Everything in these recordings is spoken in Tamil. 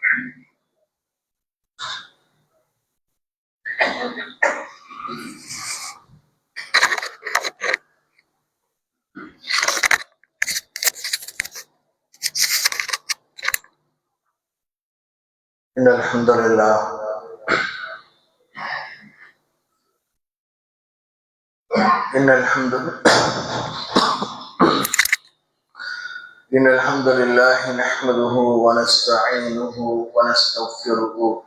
إن الحمد لله إن الحمد لله نحمده ونستعينه ونستغفره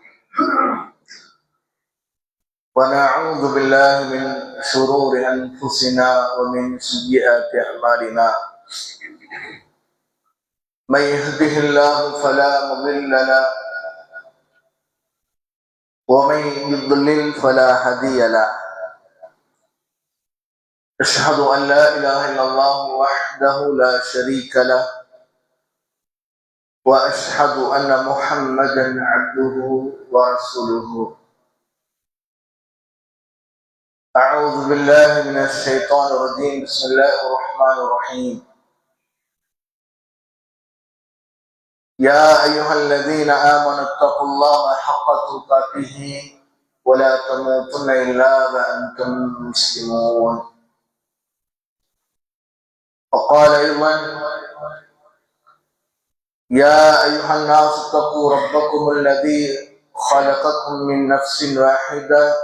ونعوذ بالله من شرور أنفسنا ومن سيئات أعمالنا من يهده الله فلا مضل له ومن يضلل فلا هادي له أشهد أن لا إله إلا الله وحده لا شريك له وأشهد أن محمدا عبده ورسوله أعوذ بالله من الشيطان الرجيم بسم الله الرحمن الرحيم يا أيها الذين آمنوا اتقوا الله حق تقاته ولا تموتن إلا وأنتم مسلمون وقال أيضا يا أيها الناس اتقوا ربكم الذي خلقكم من نفس واحدة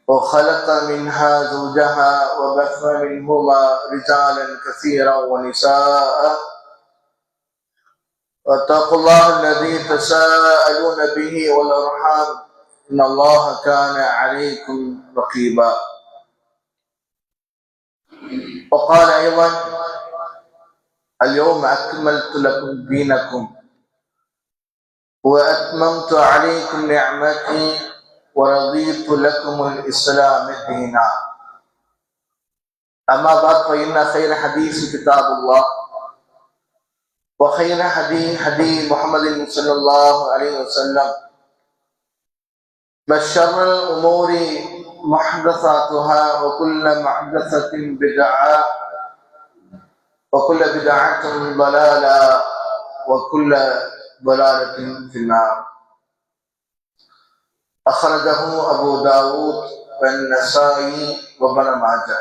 وخلق منها زوجها وبث منهما رجالا كثيرا ونساء واتقوا الله الذي تساءلون به والأرحام إن الله كان عليكم رقيبا وقال أيضا اليوم أكملت لكم دينكم وأتممت عليكم نعمتي ورضيت لكم الإسلام دينا أما بعد فإن خير حديث كتاب الله وخير هدي محمد صلى الله عليه وسلم وشر الأمور محدثاتها وكل محدثة بدعة وكل بدعة ضلالة وكل ضلالة في النار أخرجه أبو داود والنسائي وابن ماجه.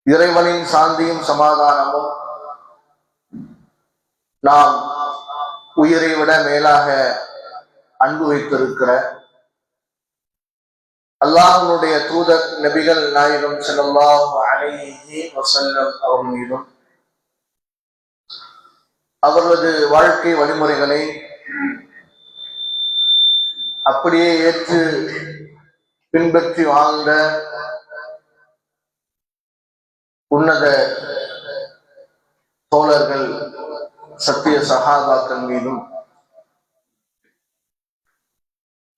இறைவனின் சாந்தியும் சமாதானமும் நாம் உயிரை விட மேலாக அன்பு வைத்திருக்கிற அல்லாஹ்வுடைய தூதர் நபிகள் நாயகம் ஸல்லல்லாஹு அலைஹி வஸல்லம் அவர்கள் மீதும் அவர்களது வாழ்க்கை வழிமுறைகளை அப்படியே ஏற்று பின்பற்றி வாழ்ந்த உன்னத தோழர்கள் சத்திய சஹாபாக்கள் மீதும்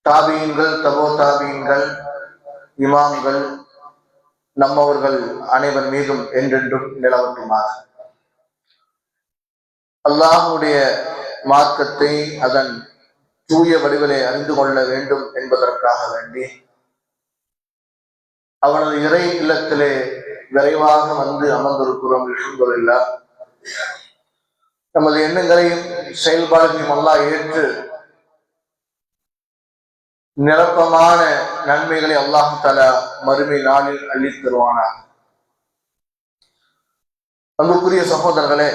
தாபீன்கள் தபோ தாபீன்கள் இமாம்கள் நம்மவர்கள் அனைவர் மீதும் என்றென்றும் நிலவட்டுமாக. அல்லாஹ்வுடைய மார்க்கத்தை அதன் தூய வடிவிலே அறிந்து கொள்ள வேண்டும் என்பதற்காக வேண்டி அவனது இறை இல்லத்திலே விரைவாக வந்து அமர்ந்திருக்கிறோம். அல்ஹம்துலில்லாஹ். நமது எண்ணங்களையும் செயல்பாடுகளையும் அல்லாஹ் ஏற்று நிரப்பமான நன்மைகளை அல்லாஹ் தஆலா மறுமை நாளில் அள்ளித் தருவானாக. அன்புக்குரிய சகோதரர்களே,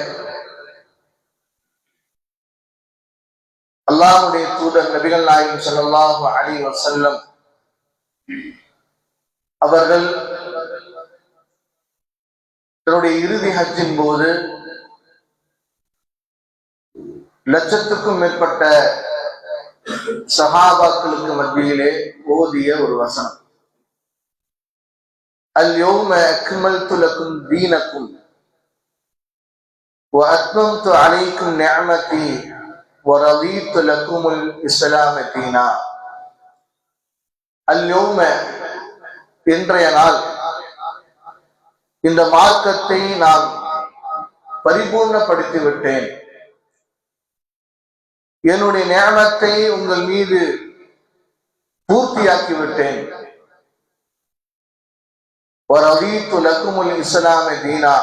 அல்லாஹ்வுடைய தூதர் நபிகள் நாயகம் ஸல்லல்லாஹு அலைஹி வஸல்லம் அவர்கள் தன்னுடைய இறுதி ஹஜ்ஜின் போது லட்சத்துக்கும் மேற்பட்ட சஹாபாக்களுக்கு மத்தியிலே ஓதிய ஒரு வசனம், அல்-யௌம அக்மல்து லக்கும் தீனக்கும் வ அத்மம்து அலைக்கும் நிஅமதி வ ரதீது லக்குமுல் இஸ்லாம தீனா. அல்-யௌம இன்றைய நாள், இந்த மார்க்கத்தை நான் பரிபூர்ணப்படுத்தி விட்டேன், என்னுடைய நியமத்தை உங்கள் மீது பூர்த்தியாக்கி விட்டேன். வரதீத்து லக்குமுல் இஸ்லாம தீனா,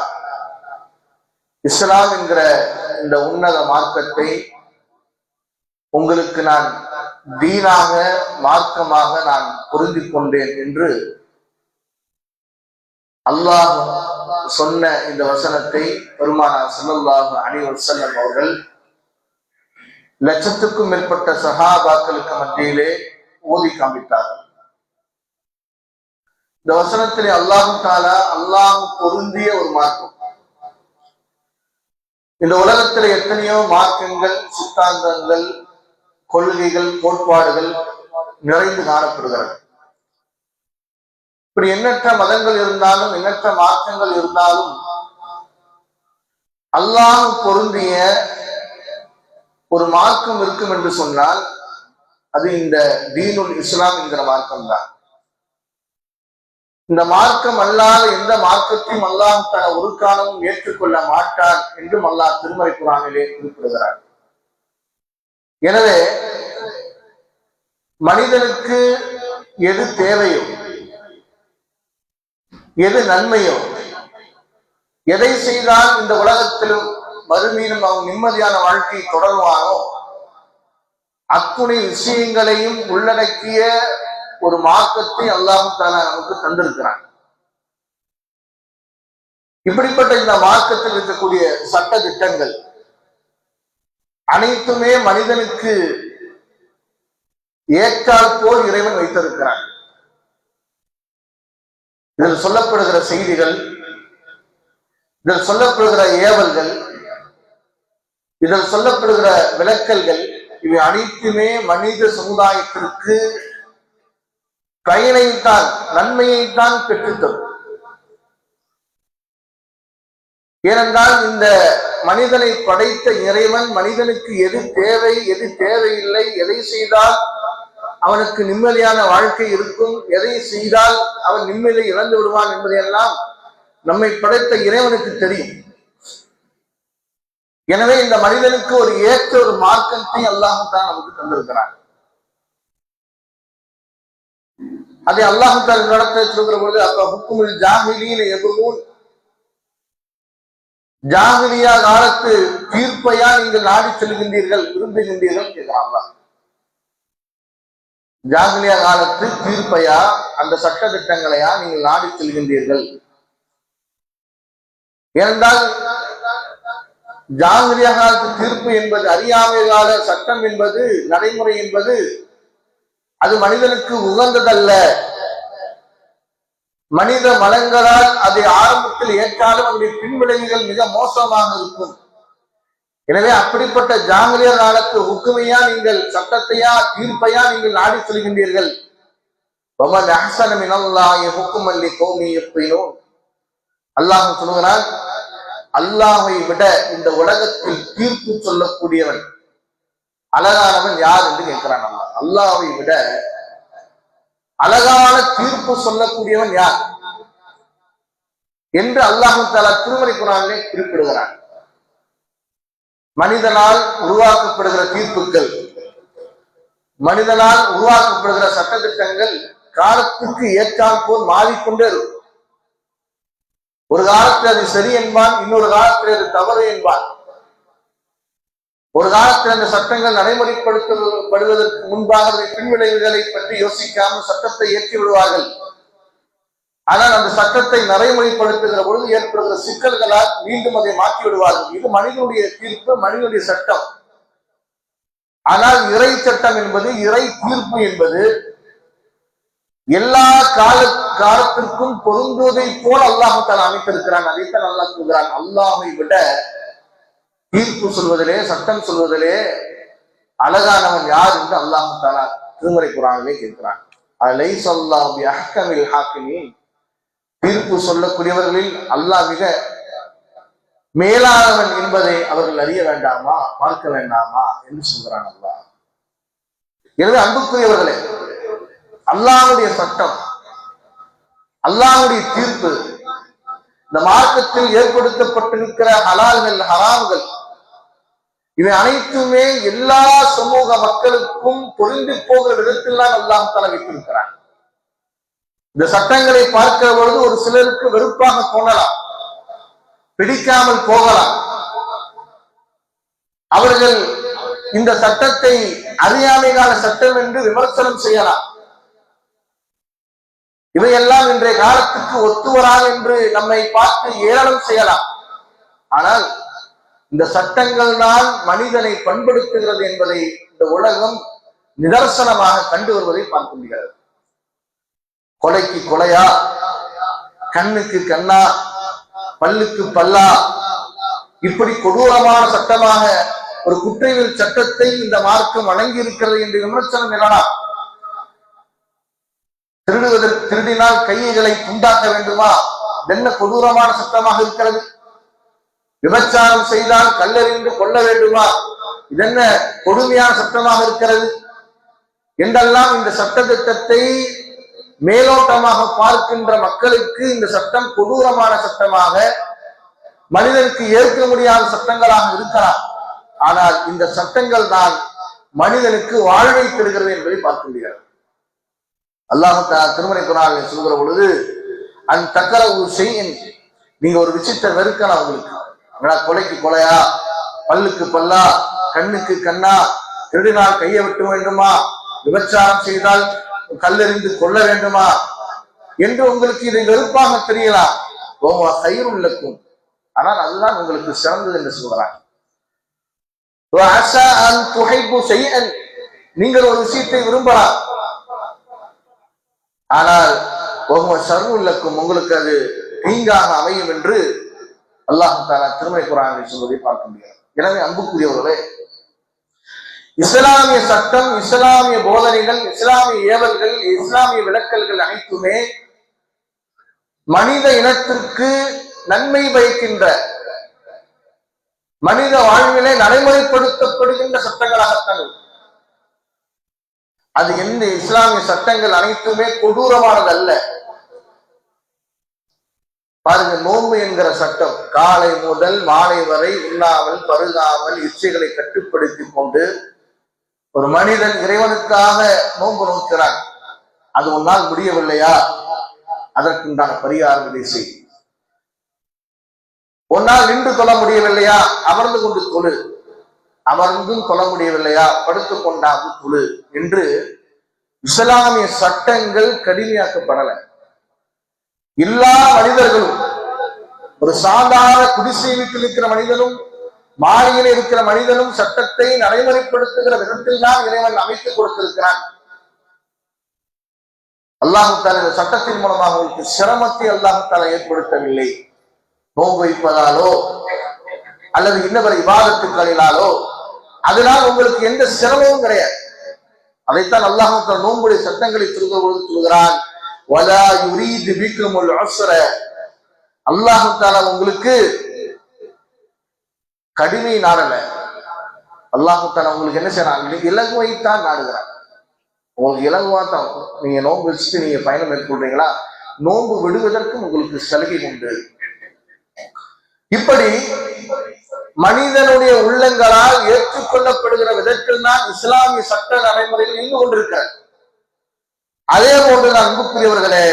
இஸ்லாம் என்கிற இந்த உன்னத மார்க்கத்தை உங்களுக்கு நான் தீனாக மார்க்கமாக நான் பொருந்தி கொண்டேன் என்று அல்லாஹ் சொன்ன இந்த வசனத்தை பெருமானார் ஸல்லல்லாஹு அலைஹி வஸல்லம் அவர்கள் லட்சத்துக்கும் மேற்பட்ட சஹாபாக்களுக்கு மத்தியிலே ஓதி காண்பித்தார்கள். இந்த வசனத்திலே அல்லாஹ் தஆலா அல்லாஹ் பொருந்திய ஒரு மார்க்கம். இந்த உலகத்தில் எத்தனையோ மார்க்கங்கள், சித்தாந்தங்கள், கொள்கைகள், கோட்பாடுகள் நிறைந்து காணப்படுகிறது. இப்படி எண்ணற்ற மதங்கள் இருந்தாலும், எண்ணற்ற மார்க்கங்கள் இருந்தாலும், அல்லாஹ் பொருந்திய ஒரு மார்க்கம் இருக்கும் என்று சொன்னால் அது இந்த தீனுல் இஸ்லாம் என்கிற மார்க்கம் தான். இந்த மார்க்கம் அல்லாத எந்த மார்க்கத்தையும் அல்லாஹ் தன ஒரு காலமும் ஏற்றுக்கொள்ள மாட்டான் என்றும் அல்லாஹ் திருமறை குர்ஆனிலே குறிப்பிடுகிறார். எனவே மனிதனுக்கு எது தேவையோ, எது நன்மையோ, எதை செய்தால் இந்த உலகத்திலும் மறுமையிலும் அவன் நிம்மதியான வாழ்க்கையை தொடருவானோ அத்துணை விஷயங்களையும் உள்ளடக்கிய ஒரு மார்க்கத்தை அல்லாஹ் தஆலா நமக்கு தந்திருக்கிறான். இப்படிப்பட்ட இந்த மார்க்கத்தில் இருக்கக்கூடிய சட்ட திட்டங்கள் அனைத்துமே மனிதனுக்கு ஏற்றால் போல் இறைவன் வைத்திருக்கிறான். இதில் சொல்லப்படுகிற செய்திகள், இதில் சொல்லப்படுகிற ஏவல்கள், இதில் சொல்லப்படுகிற விளக்கல்கள், இவை அனைத்துமே மனித சமுதாயத்திற்கு பயனைத்தான், நன்மையைத்தான் பெற்றுத்தரும். ஏனென்றால் இந்த மனிதனை படைத்த இறைவன் மனிதனுக்கு எது தேவை, எது தேவையில்லை, எதை செய்தால் அவனுக்கு நிம்மதியான வாழ்க்கை இருக்கும், எதை செய்தால் அவன் நிம்மதியை இழந்து விடுவான் என்பதையெல்லாம் நம்மை படைத்த இறைவனுக்கு தெரியும். எனவே இந்த மனிதனுக்கு ஒரு ஏற்ற ஒரு மார்க்கத்தை அல்லாஹ் தான் நமக்கு தந்திருக்கிறான். அதை அல்லாஹ் தான் நடத்த சொல்கிற பொழுது அப்ப ஹுக்குமுல் ஜாஹிலீன யபூன், ஜாஹிலியா காலத்து தீர்ப்பையா நீங்கள் நாடி செல்கின்றீர்கள், விரும்புகின்றீர்கள் கேட்கிறாங்க. ஜாஹிலியா காலத்து தீர்ப்பையா, அந்த சட்ட திட்டங்களையா நீங்கள் நாடி செல்கின்றீர்கள்? ஏனென்றால் ஜாஹிலியா காலத்து தீர்ப்பு என்பது, அறியாமை கால சட்டம் என்பது, நடைமுறை என்பது அது மனிதனுக்கு உகந்ததல்ல. மனித மலங்களால் அதை ஆரம்பத்தில் ஏற்றாலும் அதனுடைய பின்விளைவுகள் மிக மோசமாக இருக்கும். எனவே அப்படிப்பட்ட ஜாஹிலியா காலத்து ஹுக்குமையா நீங்கள், சட்டத்தையா தீர்ப்பையா நீங்கள் நாடி செல்கின்றீர்கள்? வமன் அஹ்ஸன மினல்லாஹி ஹுக்மன் லிகௌமி யுக்மினூன். அல்லாஹ் சொல்கிறான், அல்லாஹை விட இந்த உலகத்தில் தீர்ப்பு சொல்லக்கூடியவன், அழகானவன் யார் என்று கேட்கிறான். அல்லாஹை விட அழகான தீர்ப்பு சொல்லக்கூடியவன் யார் என்று அல்லாஹ் தஆலா திருமறை குர்ஆனிலே குறிப்பிடுகிறான். மனிதனால் உருவாக்கப்படுகிற தீர்ப்புகள், மனிதனால் உருவாக்கப்படுகிற சட்டத்திட்டங்கள் காலத்துக்கு ஏற்றால் போல் மாறிக்கொண்டே இருக்கும். ஒரு காலத்தில் அது சரி என்பான், இன்னொரு காலத்தில் அது தவறு என்பான். ஒரு காலத்தில் அந்த சட்டங்கள் நடைமுறைப்படுத்தப்படுவதற்கு முன்பாக பின்விளைவுகளை பற்றி யோசிக்காமல் சட்டத்தை ஏற்றி விடுவார்கள். ஆனால் அந்த சட்டத்தை நடைமுறைப்படுத்துகிற பொழுது ஏற்படுகிற சிக்கல்களால் மீண்டும் அதை மாற்றி விடுவார்கள். இது மனிதனுடைய தீர்ப்பு, மனிதனுடைய சட்டம். ஆனால் இறை சட்டம் என்பது, இறை தீர்ப்பு என்பது எல்லா காலத்திற்கும் பொருந்துவதை போல் அல்லாஹ் தஆலா அமைத்திருக்கிறான். அதைத்தான் அல்லாஹ் சொல்கிறான், அல்லாஹை விட தீர்ப்பு சொல்வதிலே, சட்டம் சொல்வதிலே அழகானவன் யார் என்று அல்லாஹ் தஆலா திருமறை குர்ஆனிலே கேட்கிறான். அலைஸல்லாஹு பிஅஹ்கமில் ஹாக்கிமீன். தீர்ப்பு சொல்லக்கூடியவர்களில் அல்லாஹ் மிக மேலானவன் என்பதை அவர்கள் அறிய வேண்டாமா, பார்க்க வேண்டாமா என்று சொல்கிறான் அல்லாஹ். எனவே அன்புக்குரியவர்களே, அல்லாஹ்வுடைய சட்டம், அல்லாஹ்வுடைய தீர்ப்பு, இந்த மார்க்கத்தில் ஏற்படுத்தப்பட்டிருக்கிற ஹலால்கள், ஹராம்கள், இவை அனைத்துமே எல்லா சமூக மக்களுக்கும் பொருந்தி போகிற விதத்தில் தான் அல்லாஹ் தஆலா வைத்திருக்கிறான். இந்த சட்டங்களை பார்க்கிற பொழுது ஒரு சிலருக்கு வெறுப்பாக தோணலாம், பிடிக்காமல் போகலாம். அவர்கள் இந்த சட்டத்தை அறியாமை கால சட்டம் என்று விமர்சனம் செய்யலாம். இவையெல்லாம் இன்றைய காலத்துக்கு ஒத்துவராது என்று நம்மை பார்த்து ஏளனம் செய்யலாம். ஆனால் இந்த சட்டங்கள் தான் மனிதனை பண்படுத்துகிறது என்பதை இந்த உலகம் நிதர்சனமாக கண்டு வருவதை பார்க்க முடியாது. கொலைக்கு கொலையா, கண்ணுக்கு கண்ணா, பல்லுக்கு பல்லா, இப்படி கொடூரமான சட்டமாக ஒரு குற்றவியல் சட்டத்தை இந்த மார்க்கம் வழங்கி இருக்கிறது என்று விமர்சனம் எழலாம். திருடினால் கைகளை துண்டாக்க வேண்டுமா? என்ன கொடூரமான சட்டமாக இருக்கிறது. விபச்சாரம் செய்தால் கல்லெறிந்து கொள்ள வேண்டுமா? இதென்ன கொடுமையான சட்டமாக இருக்கிறது என்றெல்லாம் இந்த சட்ட திட்டத்தை மேலோட்டமாக பார்க்கின்ற மக்களுக்கு இந்த சட்டம் கொடூரமான சட்டமாக, மனிதனுக்கு ஏற்க முடியாத சட்டங்களாக இருக்கலாம். ஆனால் இந்த சட்டங்கள் தான் மனிதனுக்கு வாழ்வை பெறுகிறது என்பதை பார்க்க முடியாது. அல்லாஹ் திருமறை குர்ஆனில் சொல்கிற பொழுது, அன் தக்கரவு செய்யின், நீங்க ஒரு விஷயத்தை வெறுக்கலாம். உங்களுக்கு கொலைக்கு கொலையா, பல்லுக்கு பல்லா, கண்ணுக்கு கண்ணா, திருடினால் கையை வெட்ட வேண்டுமா, விபச்சாரம் செய்தால் கல்லெறிந்து கொள்ள வேண்டுமா என்று உங்களுக்கு இதை வெறுப்பாக தெரியலாம். கையுள்ளக்கும், ஆனால் அதுதான் உங்களுக்கு சிறந்தது என்று சொல்கிறாங்க. நீங்கள் ஒரு விஷயத்தை விரும்பலாம், ஆனால் ஷர்ருல்லக்கும், உங்களுக்கு அது தீங்காக அமையும் என்று அல்லாஹ் தஆலா திருமறை குர்ஆனில் சொல்வதை பார்க்க முடியாது. எனவே அன்புக்குரியவர்களே, இஸ்லாமிய சட்டம், இஸ்லாமிய போதனைகள், இஸ்லாமிய ஏவல்கள், இஸ்லாமிய விளக்கல்கள் அனைத்துமே மனித இனத்திற்கு நன்மை பயக்கின்ற, மனித வாழ்விலே நடைமுறைப்படுத்தப்படுகின்ற சட்டங்களாகத்தான். அது எந்த இஸ்லாமிய சட்டங்கள் அனைத்துமே கொடூரமானது அல்ல. பாருங்க, நோன்பு என்கிற சட்டம் காலை முதல் மாலை வரை உண்ணாமல் பருகாமல் இச்சைகளை கட்டுப்படுத்தி கொண்டு ஒரு மனிதன் இறைவனுக்காக நோன்பு நோக்கிறான். அது ஒன்னால் முடியவில்லையா, அதற்குண்டான பரிகாரம் இதை செய். ஒன்னால் நின்று தொழ முடியவில்லையா, அமர்ந்து கொண்டு தொழு. அமர்ந்தும் தொழ முடியவில்லையா, படுத்துக் கொண்டாவது தொழு என்று இஸ்லாமிய சட்டங்கள் கடுமையாக்கப்படல. எல்லா மனிதர்களும், ஒரு சாதாரண குடிசை வீட்டில் இருக்கிற மனிதனும் மாளிகையில் இருக்கிற மனிதனும் சட்டத்தை நடைமுறைப்படுத்துகிற விதத்தில் தான் இறைவன் அமைத்துக் கொடுத்திருக்கிறான். அல்லாஹு தஆலா இந்த சட்டத்தின் மூலமாக உங்களுக்கு சிரமத்தை அல்லாஹு தஆலா ஏற்படுத்தவில்லை. நோன்பு வைப்பதாலோ அல்லது இன்னவர இபாதத்துக்களினாலோ அதனால் உங்களுக்கு எந்த சிரமமும் கிடையாது. அதைத்தான் அல்லாஹு தஆலா நோன்புடைய சட்டங்களை சொல்கிற பொழுது சொல்கிறான், வலா யுரீது பிக்குமுல் உஸ்ர, அல்லாஹு தஆலா உங்களுக்கு கடுமை நாடல. அல்லாஹு தஆலா உங்களுக்கு என்ன செய்யறான், இலகுவைத்தான் நாடுகிறான். உங்களுக்கு இலகுவா தான். நீங்க நோன்பு வச்சுட்டு நீங்க பயணம் மேற்கொள்றீங்களா, நோன்பு விடுவதற்கும் உங்களுக்கு சலுகை உண்டு. இப்படி மனிதனுடைய உள்ளங்களால் ஏற்றுக்கொள்ளப்படுகிற விதத்தில் தான் இஸ்லாமிய சட்ட நடைமுறையில் இருந்து கொண்டிருக்கிறார். அதே போன்றுதான் அன்புக்குரியவர்களே,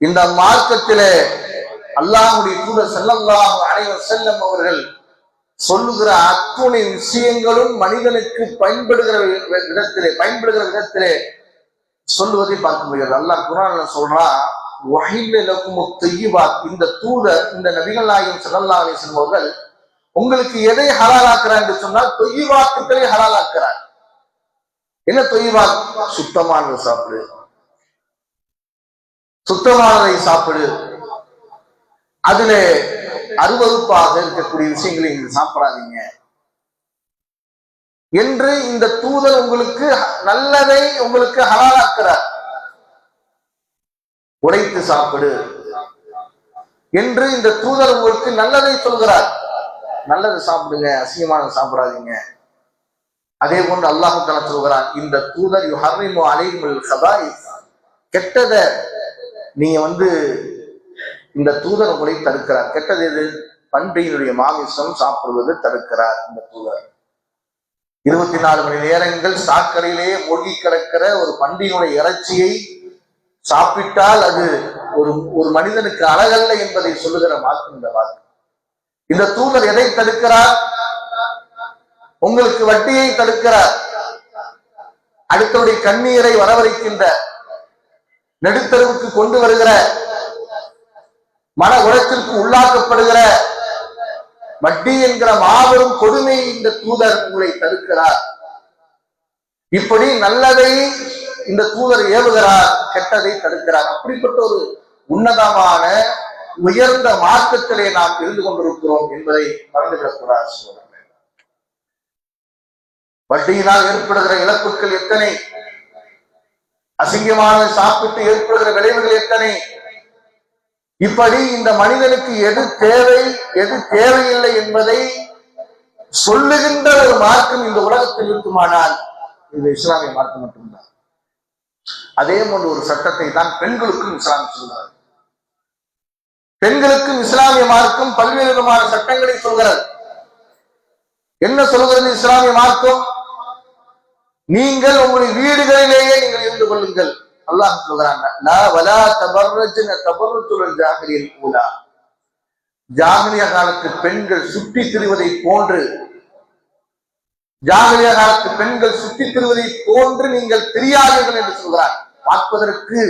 இந்த மார்க்கத்திலே அல்லாஹ்வுடைய தூதர் ஸல்லல்லாஹு அலைஹி வஸல்லம் அவர்கள் சொல்லுகிற அத்துணை விஷயங்களும் மனிதனுக்கு பயன்படுகிற விதத்திலே சொல்லுவதை பார்க்க முடியாது. அல்லாஹ் குர்ஆன்ல சொல்றான், வஹில்ல லக்கும் தய்யிபாத், இந்த தூதர், இந்த நபிகள் நாயகம் ஸல்லல்லாஹு அலைஹி வஸல்லம் அவர்கள் உங்களுக்கு எதை ஹலாலாக்குறார் என்று சொன்னால் தொய்யிபாத்துக்களை ஹலாலாக்குறார். என்ன தொய்யிபாத்? சுத்தமானதை சாப்பிடு, சுத்தமானதை சாப்பிடு, அதுல அருவருப்பாக இருக்கக்கூடிய விஷயங்களை நீங்க சாப்பிடாதீங்க என்று இந்த தூதர் உங்களுக்கு நல்லதை உங்களுக்கு ஹலாலாக்குறார். உடைத்து சாப்பிடு என்று இந்த தூதர் உங்களுக்கு நல்லதை சொல்கிறார். நல்லது சாப்பிடுங்க, அசிங்கமானதை சாப்பிடாதீங்க. அதே போன்று அல்லாஹ் தஆலா சொல்கிறான், இந்த தூதர் யுஹர்ரிமு அலைஹிமுல் கபாயிஸ், கெட்டதை நீங்க இந்த தூதர் உங்களை தடுக்கிறார். கெட்டது எது? பன்றியினுடைய மாமிசம் சாப்பிடுவது தடுக்கிறார் இந்த தூதர். 24 மணி நேரங்கள் சாக்கடையிலேயே மூழ்கி கிடக்கிற ஒரு பன்றியினுடைய இறைச்சியை சாப்பிட்டால் அது ஒரு மனிதனுக்கு அழகல்ல என்பதை சொல்லுகிற வாக்கு இந்த வாக்கு. இந்த தூதர் எதை தடுக்கிறார்? உங்களுக்கு வட்டியை தடுக்கிறார், அடுத்தவருடைய கண்ணீரை வரவழைக்கின்ற, நடுத்தருவுக்கு கொண்டு வருகிற, மன உளைச்சலுக்கு உள்ளாக்கப்படுகிற வட்டி என்கிற மாபெரும் கொடுமையை இந்த தூதர் உங்களை தடுக்கிறார். இப்படி நல்லதை இந்த தூதர் ஏவுகிறார், கெட்டதை தடுக்கிறார். அப்படிப்பட்ட ஒரு உன்னதமான உயர்ந்த மார்க்கத்திலே நாம் இருந்து கொண்டிருக்கிறோம் என்பதை மறந்துவிடக்கூடாது. வட்டியினால் ஏற்படுகிற இழப்புகள் எத்தனை, அசிங்கமானதை சாப்பிட்டு ஏற்படுகிற விளைவுகள் எத்தனை. இப்படி இந்த மனிதனுக்கு எது தேவை எது தேவையில்லை என்பதை சொல்லுகின்ற ஒரு மார்க்கம் இந்த உலகத்தில் இருக்குமானால் இது இஸ்லாமிய மார்க்கம் மட்டும்தான். அதே போன்ற ஒரு சட்டத்தை தான் பெண்களுக்கும் இஸ்லாம் சொல்கிறார். பெண்களுக்கும் இஸ்லாமிய மார்க்கம் பல்வேறு விதமான சட்டங்களை சொல்கிறது. என்ன சொல்கிறது இஸ்லாமிய மார்க்கம்? நீங்கள் உங்களுடைய வீடுகளிலேயே நீங்கள் இருந்து கொள்ளுங்கள். அல்லாஹ் சொல்றாங்க, ஜாகிலியா காலத்து பெண்கள் சுற்றி திரிவதை போன்று, ஜாகிலியா காலத்து பெண்கள் சுற்றி திரிவதை போன்று நீங்கள் தெரியாதீர்கள் என்று சொல்கிறார். பார்ப்பதற்கு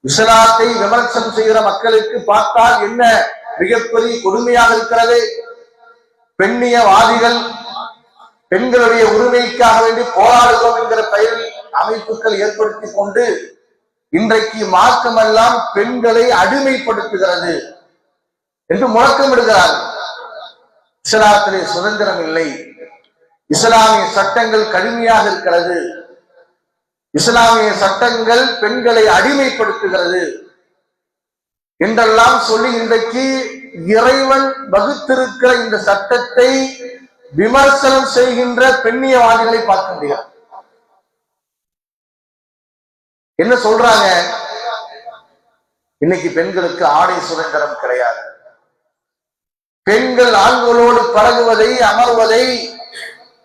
இஸ்லாத்தை விமர்சனம் செய்கிற மக்களுக்கு பார்த்தால் என்ன மிகப்பெரிய கொடுமையாக இருக்கிறது. பெண்ணியவாதிகள் பெண்களுடைய உரிமைக்காக வேண்டி போராடுகிறோம் என்கிற பெயரில் அமைப்புகள் ஏற்படுத்தி கொண்டு இன்றைக்கு மார்க்கமெல்லாம் பெண்களை அடிமைப்படுத்துகிறது என்று முழக்கமிடுகிறார்கள். இஸ்லாத்திலே சுதந்திரம் இல்லை, இஸ்லாமிய சட்டங்கள் கடுமையாக இருக்கிறது, இஸ்லாமிய சட்டங்கள் பெண்களை அடிமைப்படுத்துகிறது என்றெல்லாம் சொல்லி இன்றைக்கு இறைவன் வகுத்திருக்கிற இந்த சட்டத்தை விமர்சனம் செய்கின்ற பெண்ணியவாதிகளை பார்க்க முடியாது. என்ன சொல்றாங்க? இன்னைக்கு பெண்களுக்கு ஆடை சுதந்திரம் கிடையாது, பெண்கள் ஆண்களோடு பழகுவதை, அமர்வதை,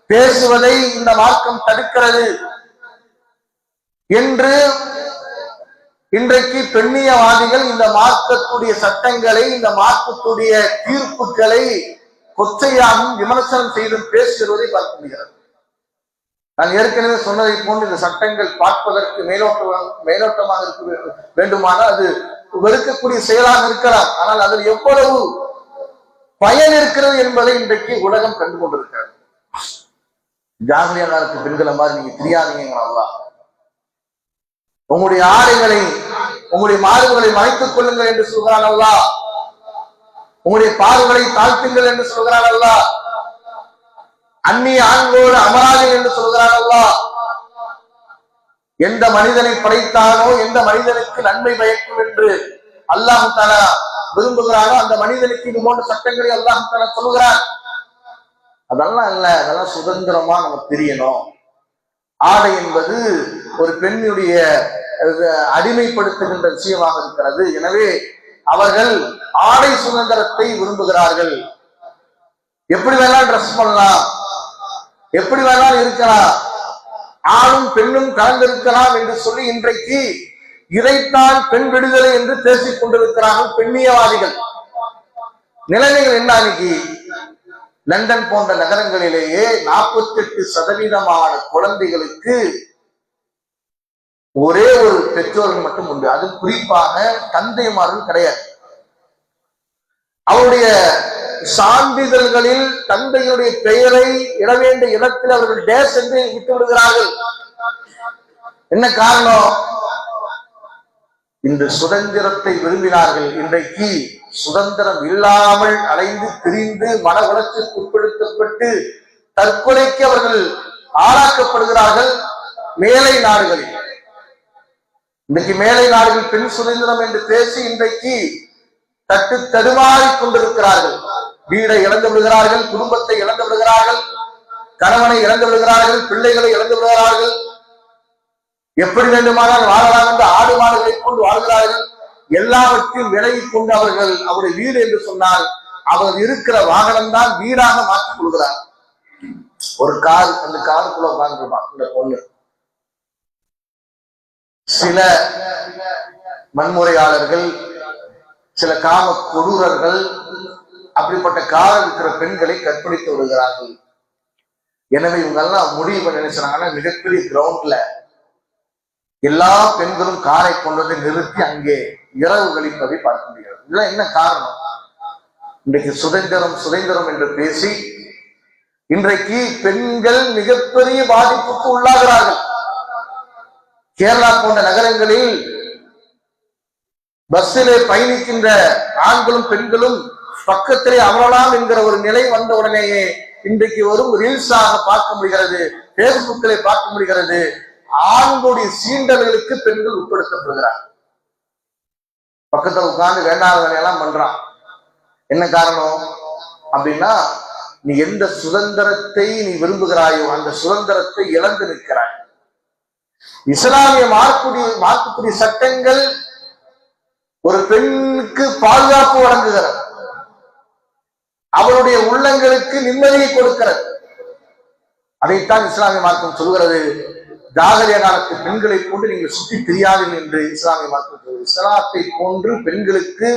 பேசுவதை இந்த மார்க்கம் தடுக்கிறது என்று இன்றைக்கு பெண்ணியவாதிகள் இந்த மார்க்கத்துடைய சட்டங்களை, இந்த மார்க்கத்துடைய தீர்ப்புகளை கொச்சையாகவும் விமர்சனம் செய்தும் பேசுவதை பார்க்க முடிகிறது. நான் ஏற்கனவே சொன்னதை போன்று இந்த சட்டங்கள் பார்ப்பதற்கு மேலோட்டமாக இருக்க வேண்டுமானால் அது வெறுக்கக்கூடிய செயலாக இருக்கலாம். ஆனால் அதில் எவ்வளவு பயன் இருக்கிறது என்பதை இன்றைக்கு உலகம் கண்டு கொண்டிருக்கிறது. ஜாகிலியா காலத்து பெண்களை மாதிரி நீங்க தெரியாதீங்க, அல்லாஹ் உங்களுடைய ஆடைகளை, உங்களுடைய மார்புகளை மறைத்துக் கொள்ளுங்கள் என்று சொல்கிறான் அல்லாஹ். உங்களுடைய பார்வைகளை தாழ்த்துங்கள் என்று சொல்கிறான் அல்லாஹ். அந்நிய ஆண்களோடு அமராதீர்கள் என்று சொல்கிறான் அல்லாஹ். எந்த மனிதனை படைத்தானோ, எந்த மனிதனுக்கு நன்மை பயக்கும் என்று அல்லாஹ் தஆலா விரும்புகிறானோ அந்த மனிதனுக்கு இது போன்ற சட்டங்களை அல்லாஹ் தஆலா சொல்கிறான். அதெல்லாம் இல்ல, அதெல்லாம் சுதந்திரமா நமக்கு தெரியணும். ஆடை என்பது ஒரு பெண்ணுடைய அடிமைப்படுத்துகின்ற விஷயமாக இருக்கிறது. எனவே அவர்கள் ஆடை சுதந்திரத்தை விரும்புகிறார்கள். எப்படி வேணாலும் ட்ரெஸ் பண்ணலாம், எப்படி வேணாலும் இருக்கலாம், ஆணும் பெண்ணும் கலந்திருக்கலாம் என்று சொல்லி இன்றைக்கு இதைத்தான் பெண் விடுதலை என்று பேசிக் கொண்டிருக்கிறார்கள் பெண்ணியவாதிகள். நிலைமைகள் என்ன? இன்னைக்கு லண்டன் போன்ற நகரங்களிலேயே 48% குழந்தைகளுக்கு ஒரே ஒரு பெற்றோர்கள் மட்டும் உண்டு. அது குறிப்பாக தந்தைமார்கள் கிடையாது. அவருடைய சான்றிதழ்களில் தந்தையுடைய பெயரை இட வேண்டிய இடத்தில் அவர்கள் டேஸ் என்று விட்டு விடுகிறார்கள். என்ன காரணம்? இந்த சுதந்திரத்தை விரும்பினார்கள். இன்றைக்கு சுதந்திரம் இல்லாமல் அலைந்து திரிந்து மன உளைச்சலுக்கு உட்படுத்தப்பட்டு தற்கொலைக்கு அவர்கள் ஆளாக்கப்படுகிறார்கள் மேலை நாடுகளில். இன்றைக்கு மேலை நாடுகள் பெண் சுதந்திரம் என்று பேசி இன்றைக்கு தட்டு தடுமாறி கொண்டிருக்கிறார்கள். வீடை இழந்து விடுகிறார்கள், குடும்பத்தை இழந்து விடுகிறார்கள், கணவனை இழந்து விடுகிறார்கள், பிள்ளைகளை இழந்து விடுகிறார்கள். எப்படி வேண்டுமானால் வாழலாம் என்று ஆடு மாடுகளை கொண்டு வாழ்கிறார்கள். எல்லாவற்றையும் விலகி கொண்டு அவர்கள் அவருடைய வீடு என்று சொன்னால் அவர் இருக்கிற வாகனம் தான் வீடாக மாற்றிக் கொள்கிறார். ஒரு கார், அந்த காருக்குள்ள உட்கார்ந்துருப்பான் இந்த பொண்ணு. சில வன்முறையாளர்கள், சில காம கொடூரர்கள் அப்படிப்பட்ட காரில் இருக்கிற பெண்களை கற்பழித்து விடுகிறார்கள். எனவே இவங்க எல்லாம் முடிவு பண்ணி நினைச்சாங்கன்னா மிகப்பெரிய கிரவுண்ட்ல எல்லா பெண்களும் காரை கொண்டு வந்து நிறுத்தி அங்கே இரவு கழிப்பதை பார்க்க முடியாது. இதெல்லாம் என்ன காரணம்? இன்றைக்கு சுதந்திரம் சுதந்திரம் என்று பேசி இன்றைக்கு பெண்கள் மிகப்பெரிய பாதிப்புக்கு உள்ளாகிறார்கள். கேரளா போன்ற நகரங்களில் பஸ்ஸிலே பயணிக்கின்ற ஆண்களும் பெண்களும் பக்கத்திலே அமரலாம் என்கிற ஒரு நிலை வந்த உடனேயே இன்றைக்கு வரும் ரீல்ஸாக பார்க்க முடிகிறது, பேஸ்புக்கிலே பார்க்க முடிகிறது. ஆண்களுடைய சீண்டல்களுக்கு பெண்கள் உட்படுத்தப்படுகிறார். பக்கத்துல உட்கார்ந்து வேண்டாத வேலையெல்லாம் பண்றான். என்ன காரணம் அப்படின்னா, நீ எந்த சுதந்திரத்தை நீ விரும்புகிறாயோ அந்த சுதந்திரத்தை இழந்து நிற்கிறாய். இஸ்லாமிய மார்க்கக்கூடிய சட்டங்கள் ஒரு பெண்ணுக்கு பாதுகாப்பு வழங்குகிறது, அவருடைய உள்ளங்களுக்கு நிம்மதியை கொடுக்கிறது. அதைத்தான் இஸ்லாமிய மார்க்கம் சொல்கிறது. ஜாகலிய காலத்து பெண்களை போன்று நீங்கள் சுற்றி தெரியாதீர்கள் என்று இஸ்லாமிய மார்க்கம் சொல்கிறது. இஸ்லாத்தை போன்று பெண்களுக்கு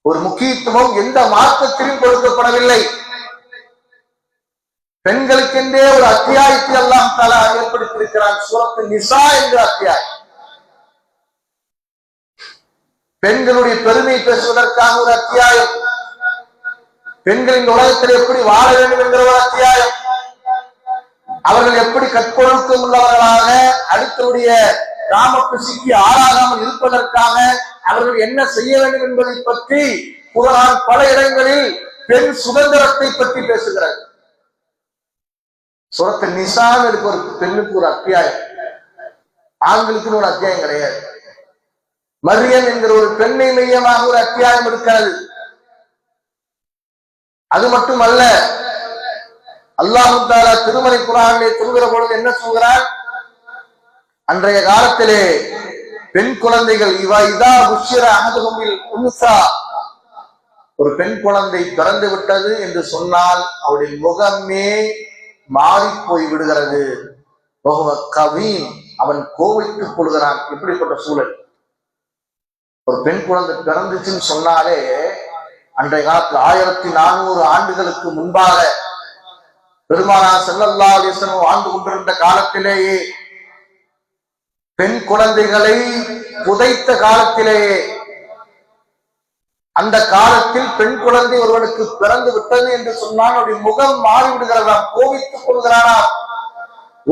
ஒரு முக்கியத்துவம் எந்த மார்க்கத்திலும் கொடுக்கப்படவில்லை. பெண்களுக்கென்றே ஒரு அத்தியாயத்தை அல்லாஹ் தஆலா ஏற்படுத்தியிருக்கிறான். சூரத்து நிசா என்ற அத்தியாயம். பெண்களுடைய பெருமை பேசுவதற்காக ஒரு அத்தியாயம், பெண்களின் உலகத்தில் எப்படி வாழ வேண்டும் என்கிற ஒரு அத்தியாயம், அவர்கள் எப்படி கற்பொழுக்கம் உள்ளவர்களாக அடுத்தவுடைய காமக்கு சிக்கி ஆளாகாமல் இருப்பதற்காக அவர்கள் என்ன செய்ய வேண்டும் என்பதை பற்றி குர்ஆன் பல இடங்களில் பெண் சுதந்திரத்தை பற்றி பேசுகிறது. சூரத்து நிசான்னு இருக்கு ஒரு பெண்ணுக்கு ஒரு அத்தியாயம், ஆண்களுக்கு ஒரு அத்தியாயம் கிடையாது. மரியம் என்கிற ஒரு பெண்ணை மையமாக ஒரு அத்தியாயம் இருக்கிறது. அது மட்டுமல்ல, அல்லாஹ் தஆலா திருமறை குர்ஆனிலே சொல்கிற பொழுது என்ன சொல்கிறார்? அன்றைய காலத்திலே பெண் குழந்தைகள் இதா புஷ்ஷிர அஹதுஹும் பில் உன்ஸா, ஒரு பெண் குழந்தை பிறந்து விட்டது என்று சொன்னால் அவருடைய முகமே மாறி போய் விடுகிறது. கவீன், அவன் கோவித்துக் கொள்கிறான். இப்படிப்பட்ட சூழல். ஒரு பெண் குழந்தை பிறந்துச்சுன்னு சொன்னாலே அன்றைய காலத்தில் 1400 ஆண்டுகளுக்கு முன்பாக பெருமானார் ஸல்லல்லாஹு அலைஹி வஸல்லம் வாழ்ந்து கொண்டிருந்த காலத்திலேயே, பெண் குழந்தைகளை புதைத்த காலத்திலேயே, அந்த காலத்தில் பெண் குழந்தை ஒருவனுக்கு பிறந்து விட்டது என்று சொன்னால் அவருடைய முகம் மாறிவிடுகிறதாம், கோபித்துக் கொள்கிறானா.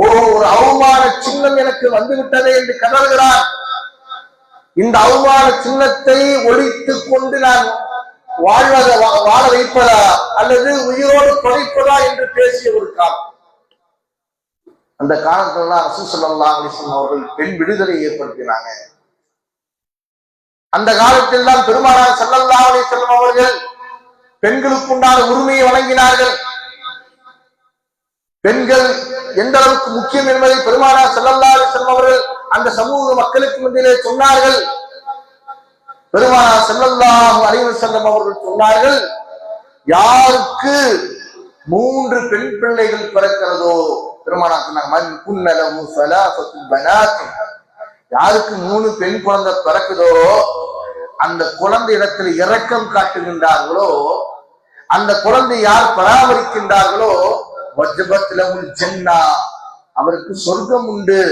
ஒரு அவமான சின்னம் எனக்கு வந்து விட்டதே என்று கதறுகிறான். இந்த அவமான சின்னத்தை ஒழித்துக் கொண்டு நான் வாழ வைப்பதா அல்லது உயிரோடு தொலைப்பதா என்று பேசிய ஒரு காலம். அந்த காலத்துல ரசூல் ஸல்லல்லாஹு அலைஹி வஸல்லம் அவர்கள் பெண் விடுதலை ஏற்படுத்தினாங்க. அந்த காலத்தில் தான் பெருமானார் ஸல்லல்லாஹு அலைஹி வஸல்லம் அவர்கள் பெண்களுக்கு உண்டான உரிமையை வழங்கினார்கள். பெண்கள் எந்த அளவுக்கு முக்கியம் என்பதை பெருமானார் ஸல்லல்லாஹு அலைஹி வஸல்லம் அவர்கள் அந்த சமூக மக்களுக்கு மத்தியிலே சொன்னார்கள். பெருமானார் ஸல்லல்லாஹு அலைஹி வஸல்லம் அவர்கள் சொன்னார்கள், யாருக்கு 3 பெண் பிள்ளைகள் பிறக்கிறதோ, பெருமானார் சொன்னாங்க, யாருக்கு 3 பெண் குழந்தை பிறக்குதோ அந்த குழந்தை இடத்துல இரக்கம் காட்டுகின்றார்களோ, அந்த குழந்தை யார் பராமரிக்கின்றார்களோ வஜ்பத் லஹுல் ஜன்னah, அவருக்கு சொர்க்கம் உண்டு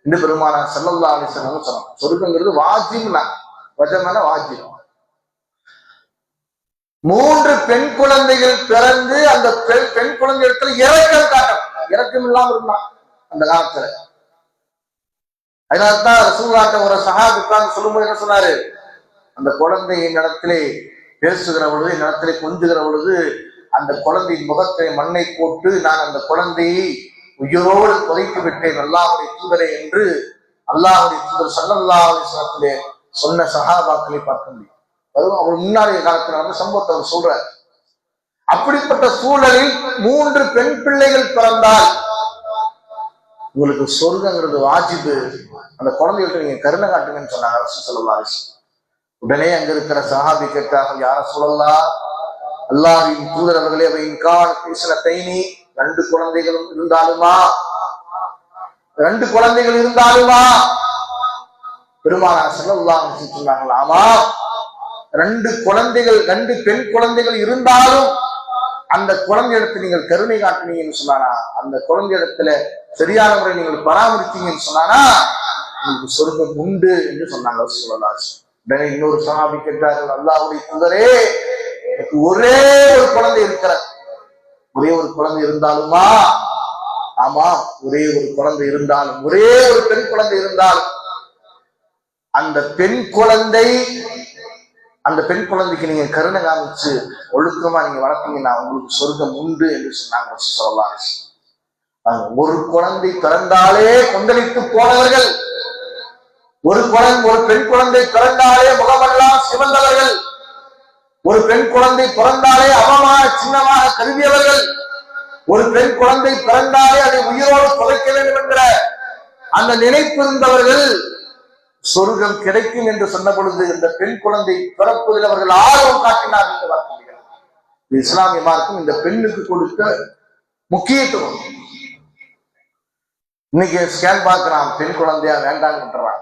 என்று பெருமானார் ஸல்லல்லாஹு அலைஹி வஸல்லம் சொன்னாங்க. சொர்க்கங்கிறது வாஜிப்னா, வஜமான வாஜிப். 3 பெண் குழந்தைகள் பிறந்து அந்த பெண் குழந்தை இடத்துல இரக்கம் காட்டணும். இரக்கம் இல்லாம இருந்தான் அந்த காலத்துல. அதனால்தான் ரசூலுல்லாஹ் ஒரு சஹாபி சொல்லும்போது என்ன சொன்னாரு? அந்த குழந்தையின் இடத்திலே பேசுகிற பொழுது, என் இடத்திலே கொஞ்சுகிற பொழுது அந்த குழந்தையின் முகத்தை மண்ணை போட்டு நான் அந்த குழந்தையை உயிரோடு புதைத்து விட்டேன் அல்லாஹ்வுடைய தூதரே என்று அல்லாஹ்வுடைய தூதர் ஸல்லல்லாஹு அலைஹி வஸல்லம் சொன்ன சஹாபாக்களை பார்க்க முடியும். அதுவும் அவர் முன்னாடிய காலத்தில் வந்து சம்பவத்தை அவர் சொல்றார். அப்படிப்பட்ட சூழலில் 3 பெண் பிள்ளைகள் பிறந்தால் உங்களுக்கு சொர்க்கங்கிறது வாஜிபு, அந்த குழந்தைகளுக்கு நீங்க கருணை காட்டுங்கன்னு சொன்னாங்க ரசூல் ஸல்லல்லாஹு அலைஹி வஸல்லம். உடனே அங்க இருக்கிற சஹாபி கேட்டார்கள், யா ரசூலல்லாஹ், அல்லாஹ்வின் தூதர் அவர்களே, வைன்கான் இஸ்னத்தைனி, 2 குழந்தைகளும் இருந்தாலுமா, 2 குழந்தைகள் இருந்தாலுமா? பெருமானார் ஸல்லல்லாஹு அலைஹி வஸல்லம் சொன்னார்கள், ஆமா, 2 குழந்தைகள், 2 பெண் குழந்தைகள் இருந்தாலும் அந்த குழந்தையிடத்தில் நீங்கள் கருணை காட்டினீங்கன்னு சொன்னானா, அந்த குழந்தையிடத்துல சரியான முறை நீங்கள் பராமரித்தீங்கன்னு சொன்னானா உங்களுக்கு சொர்க்கம் உண்டு என்று சொன்னாங்க சொல்லலாம். உடனே இன்னொரு சஹாபி கேட்டார்கள், அல்லாஹ்வுடைய தூதரே, எனக்கு ஒரே ஒரு குழந்தை இருக்கிறார், ஒரே ஒரு குழந்தை இருந்தாலுமா? ஆமா, ஒரே ஒரு குழந்தை இருந்தாலும், ஒரே ஒரு பெண் குழந்தை இருந்தாலும் அந்த பெண் குழந்தைக்கு நீங்க கருணை காமிச்சு ஒழுக்கமா நீங்க வளர்த்தீங்கன்னா உங்களுக்கு சொர்க்கம் உண்டு என்று சொன்னாங்க சொல்லலாம். ஒரு குழந்தை பிறந்தாலே கொந்தளித்து போனவர்கள், ஒரு பெண் குழந்தை பிறந்தாலே முகமெல்லாம் சிவந்தவர்கள், ஒரு பெண் குழந்தை பிறந்தாலே அவமான சின்னமாக கருதியவர்கள், ஒரு பெண் குழந்தை பிறந்தாலே அதை உயிரோடு புதைக்க வேண்டும் என்கிற அந்த நினைப்பு இருந்தவர்கள் சொர்க்கம் கிடைக்கும் என்று சொன்ன பொழுது இந்த பெண் குழந்தை பிறப்பதில் அவர்கள் ஆர்வம் காட்டினார்கள் என்று பார்க்க முடியாது. இஸ்லாமிய மார்க்கம் இந்த பெண்ணுக்கு கொடுத்த முக்கியத்துவம். இன்னைக்கு ஸ்கேன் பார்க்கிறான், பெண் குழந்தையா வேண்டாம்ன்றான்.